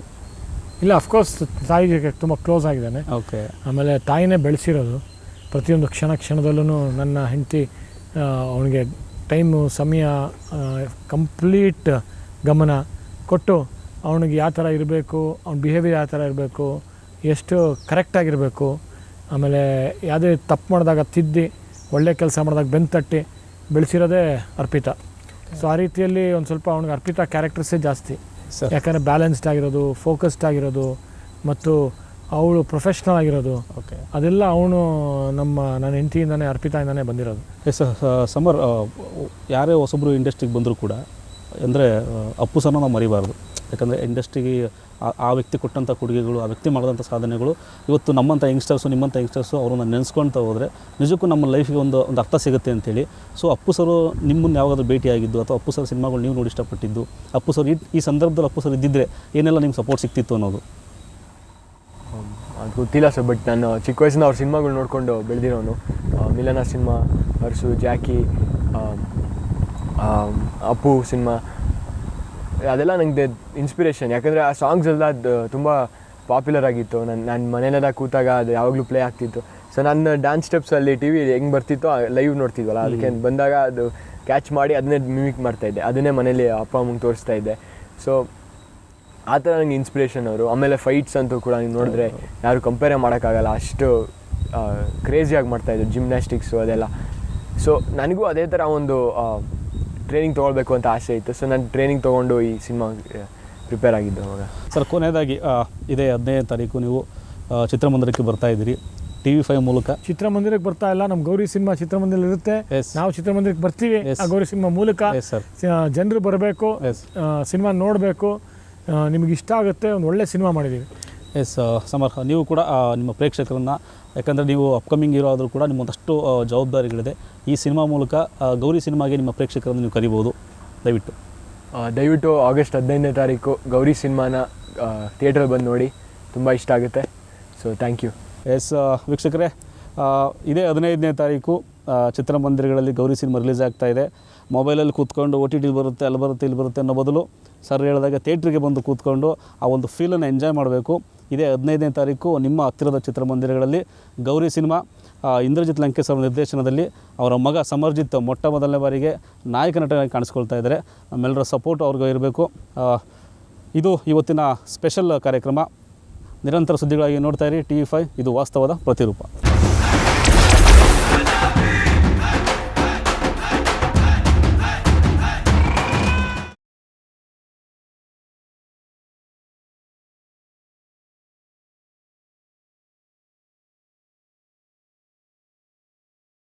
ಇಲ್ಲ, ಅಫ್ಕೋರ್ಸ್ ತಾಯಿಗೆ ತುಂಬ ಕ್ಲೋಸ್ ಆಗಿದ್ದಾನೆ. ಓಕೆ. ಆಮೇಲೆ ತಾಯಿನೇ ಬೆಳೆಸಿರೋದು. ಪ್ರತಿಯೊಂದು ಕ್ಷಣದಲ್ಲೂ ನನ್ನ ಹೆಂಡತಿ ಅವನಿಗೆ ಟೈಮು, ಸಮಯ, ಕಂಪ್ಲೀಟ್ ಗಮನ ಕೊಟ್ಟು ಅವನಿಗೆ ಯಾವ ಥರ ಇರಬೇಕು, ಅವ್ನ ಬಿಹೇವಿಯರ್ ಯಾವ ಥರ ಇರಬೇಕು, ಎಷ್ಟು ಕರೆಕ್ಟಾಗಿರಬೇಕು, ಆಮೇಲೆ ಯಾವುದೇ ತಪ್ಪು ಮಾಡಿದಾಗ ತಿದ್ದಿ ಒಳ್ಳೆ ಕೆಲಸ ಮಾಡಿದಾಗ ಬೆನ್ನು ತಟ್ಟಿ ಬೆಳೆಸಿರೋದೇ ಅರ್ಪಿತಾ. ಸೊ ಆ ರೀತಿಯಲ್ಲಿ ಒಂದು ಸ್ವಲ್ಪ ಅವ್ನಿಗೆ ಅರ್ಪಿತಾ ಕ್ಯಾರೆಕ್ಟರ್ಸೇ ಜಾಸ್ತಿ. ಯಾಕಂದರೆ ಬ್ಯಾಲೆನ್ಸ್ಡ್ ಆಗಿರೋದು, ಫೋಕಸ್ಡ್ ಆಗಿರೋದು ಮತ್ತು ಅವಳು ಪ್ರೊಫೆಷ್ನಲ್ ಆಗಿರೋದು. ಓಕೆ. ಅದೆಲ್ಲ ಅವನು ನನ್ನ ಹೆಂಡತಿಯಿಂದನೇ, ಅರ್ಪಿತಾಯಿಂದನೇ ಬಂದಿರೋದು. ಎಸ್ ಸಮರ್, ಯಾರೇ ಹೊಸಬ್ರು ಇಂಡಸ್ಟ್ರಿಗೆ ಬಂದರೂ ಕೂಡ ಅಂದರೆ ಅಪ್ಪು ಸರ್ನ ನಾವು ಮರಿಬಾರ್ದು. ಯಾಕಂದರೆ ಇಂಡಸ್ಟ್ರಿಗೆ ಆ ವ್ಯಕ್ತಿ ಕೊಟ್ಟಂಥ ಕೊಡುಗೆಗಳು, ಆ ವ್ಯಕ್ತಿ ಮಾಡಿದಂಥ ಸಾಧನೆಗಳು ಇವತ್ತು ನಮ್ಮಂಥ ಯಂಗ್ಸ್ಟರ್ಸು, ನಿಮ್ಮಂಥ ಯಂಗ್ಸ್ಟರ್ಸು ಅವ್ರನ್ನ ನೆನೆಸ್ಕೊಳ್ತಾ ಹೋದರೆ ನಿಜಕ್ಕೂ ನಮ್ಮ ಲೈಫಿಗೆ ಒಂದು ಅರ್ಥ ಸಿಗುತ್ತೆ ಅಂತೇಳಿ. ಸೊ ಅಪ್ಪು ಸರು ನಿಮ್ಮನ್ನು ಯಾವಾಗಾದ್ರೂ ಭೇಟಿಯಾಗಿದ್ದು ಅಥವಾ ಅಪ್ಪು ಸರ್ ಸಿನಿಮಾಗಳು ನೀವು ನೋಡಿ ಇಷ್ಟಪಟ್ಟಿದ್ದು, ಅಪ್ಪು ಸರ್ ಈ ಸಂದರ್ಭದಲ್ಲಿ ಅಪ್ಪು ಸರ್ ಇದ್ದಿದ್ದರೆ ಏನೆಲ್ಲ ನಿಮ್ಗೆ ಸಪೋರ್ಟ್ ಸಿಗ್ತಿತ್ತು ಅನ್ನೋದು? ಅದು ಗೊತ್ತಿಲ್ಲ ಸರ್, ಬಟ್ ನಾನು ಚಿಕ್ಕ ವಯಸ್ಸಿನ ಅವ್ರ ಸಿನಿಮಾಗಳು ನೋಡಿಕೊಂಡು ಬೆಳೆದಿರೋನು. ಮಿಲನ ಸಿನಿಮಾ, ಅರ್ಸು, ಜಾಕಿ, ಅಪ್ಪು ಸಿನಿಮಾ, ಅದೆಲ್ಲ ನನಗೆ ಇನ್ಸ್ಪಿರೇಷನ್. ಯಾಕಂದರೆ ಆ ಸಾಂಗ್ಸ್ ಎಲ್ಲ ತುಂಬ ಪಾಪ್ಯುಲರ್ ಆಗಿತ್ತು. ನಾನು ಮನೇಲೆಲ್ಲ ಕೂತಾಗ ಅದು ಯಾವಾಗಲೂ ಪ್ಲೇ ಆಗ್ತಿತ್ತು. ಸೊ ನನ್ನ ಡ್ಯಾನ್ಸ್ ಸ್ಟೆಪ್ಸಲ್ಲಿ ಟಿ ವಿ ಹೆಂಗೆ ಬರ್ತಿತ್ತೋ ಲೈವ್ ನೋಡ್ತಿದ್ವಲ್ಲ, ಅದಕ್ಕೆ ಬಂದಾಗ ಅದು ಕ್ಯಾಚ್ ಮಾಡಿ ಅದನ್ನೇ ಮಿಮಿಕ್ ಮಾಡ್ತಾಯಿದ್ದೆ, ಅದನ್ನೇ ಮನೇಲಿ ಅಪ್ಪ ಅಮ್ಮಂಗೆ ತೋರಿಸ್ತಾ ಇದ್ದೆ. ಸೊ ಆ ಥರ ನನಗೆ ಇನ್ಸ್ಪಿರೇಷನ್ ಅವರು. ಆಮೇಲೆ ಫೈಟ್ಸ್ ಅಂತೂ ಕೂಡ ನೀವು ನೋಡಿದ್ರೆ ಯಾರು ಕಂಪೇರೇ ಮಾಡೋಕ್ಕಾಗಲ್ಲ, ಅಷ್ಟು ಕ್ರೇಜಿಯಾಗಿ ಮಾಡ್ತಾಯಿದ್ರು ಜಿಮ್ನಾಸ್ಟಿಕ್ಸು ಅದೆಲ್ಲ. ಸೊ ನನಗೂ ಅದೇ ಥರ ಒಂದು ಟ್ರೈನಿಂಗ್ ತೊಗೊಳ್ಬೇಕು ಅಂತ ಆಸೆ ಇತ್ತು. ಸೊ ನಾನು ಟ್ರೈನಿಂಗ್ ತೊಗೊಂಡು ಈ ಸಿನಿಮಾ ಪ್ರಿಪೇರ್ ಆಗಿದ್ದು ಅವಾಗ. ಸರ್, ಕೊನೆಯದಾಗಿ ಇದೇ 15ನೇ ತಾರೀಕು ನೀವು ಚಿತ್ರಮಂದಿರಕ್ಕೆ ಬರ್ತಾ ಇದ್ದೀರಿ TV5 ಮೂಲಕ. ಚಿತ್ರಮಂದಿರಕ್ಕೆ ಬರ್ತಾ ಇಲ್ಲ, ನಮ್ಮ ಗೌರಿ ಸಿನಿಮಾ ಚಿತ್ರಮಂದಿರ ಇರುತ್ತೆ, ನಾವು ಚಿತ್ರಮಂದಿರಕ್ಕೆ ಬರ್ತೀವಿ. ಆ ಗೌರಿ ಸಿನಿಮಾ ಮೂಲಕ ಜನರು ಬರಬೇಕು, ಸಿನಿಮಾ ನೋಡಬೇಕು, ನಿಮಗೆ ಇಷ್ಟ ಆಗುತ್ತೆ, ಒಂದು ಒಳ್ಳೆ ಸಿನಿಮಾ ಮಾಡಿದ್ದೀವಿ. ಎಸ್ ಸಮರ್, ನೀವು ಕೂಡ ನಿಮ್ಮ ಪ್ರೇಕ್ಷಕರನ್ನು, ಯಾಕಂದರೆ ನೀವು ಅಪ್ಕಮಿಂಗ್ ಹೀರೋ ಆದರೂ ಕೂಡ ನಿಮ್ಮೊಂದಷ್ಟು ಜವಾಬ್ದಾರಿಗಳಿದೆ, ಈ ಸಿನಿಮಾ ಮೂಲಕ ಗೌರಿ ಸಿನಿಮಾಗೆ ನಿಮ್ಮ ಪ್ರೇಕ್ಷಕರನ್ನು ನೀವು ಕರಿಬೋದು. ದಯವಿಟ್ಟು ಆಗಸ್ಟ್ 15ನೇ ತಾರೀಕು ಗೌರಿ ಸಿನಿಮಾನ ಥಿಯೇಟ್ರಲ್ಲಿ ಬಂದು ನೋಡಿ, ತುಂಬ ಇಷ್ಟ ಆಗುತ್ತೆ. So thank you. ಎಸ್ ವೀಕ್ಷಕರೇ, ಇದೇ 15ನೇ ತಾರೀಕು ಚಿತ್ರಮಂದಿರಗಳಲ್ಲಿ ಗೌರಿ ಸಿನಿಮಾ ರಿಲೀಸ್ ಆಗ್ತಾ ಇದೆ. ಮೊಬೈಲಲ್ಲಿ ಕೂತ್ಕೊಂಡು OTT ಬರುತ್ತೆ, ಅಲ್ಲಿ ಬರುತ್ತೆ, ಇಲ್ಲಿ ಬರುತ್ತೆ ಅನ್ನೋ ಬದಲು ಸರ್ ಹೇಳಿದಾಗ ಥಿಯೇಟ್ರಿಗೆ ಬಂದು ಕೂತ್ಕೊಂಡು ಆ ಒಂದು ಫೀಲನ್ನು ಎಂಜಾಯ್ ಮಾಡಬೇಕು. ಇದೇ 15ನೇ ತಾರೀಕು ನಿಮ್ಮ ಹತ್ತಿರದ ಚಿತ್ರಮಂದಿರಗಳಲ್ಲಿ ಗೌರಿ ಸಿನಿಮಾ ಇಂದ್ರಜಿತ್ ಲಂಕೇಶ್ ಅವರ ನಿರ್ದೇಶನದಲ್ಲಿ ಅವರ ಮಗ ಸಮರ್ಜಿತ್ ಮೊಟ್ಟ ಮೊದಲನೇ ಬಾರಿಗೆ ನಾಯಕ ನಟನಾಗಿ ಕಾಣಿಸ್ಕೊಳ್ತಾ ಇದ್ದಾರೆ. ನಮ್ಮೆಲ್ಲರ ಸಪೋರ್ಟ್ ಅವ್ರಿಗೆ ಇರಬೇಕು. ಇದು ಇವತ್ತಿನ ಸ್ಪೆಷಲ್ ಕಾರ್ಯಕ್ರಮ. ನಿರಂತರ ಸುದ್ದಿಗಳಾಗಿ ನೋಡ್ತಾ ಇರಿ TV5, ಇದು ವಾಸ್ತವದ ಪ್ರತಿರೂಪ.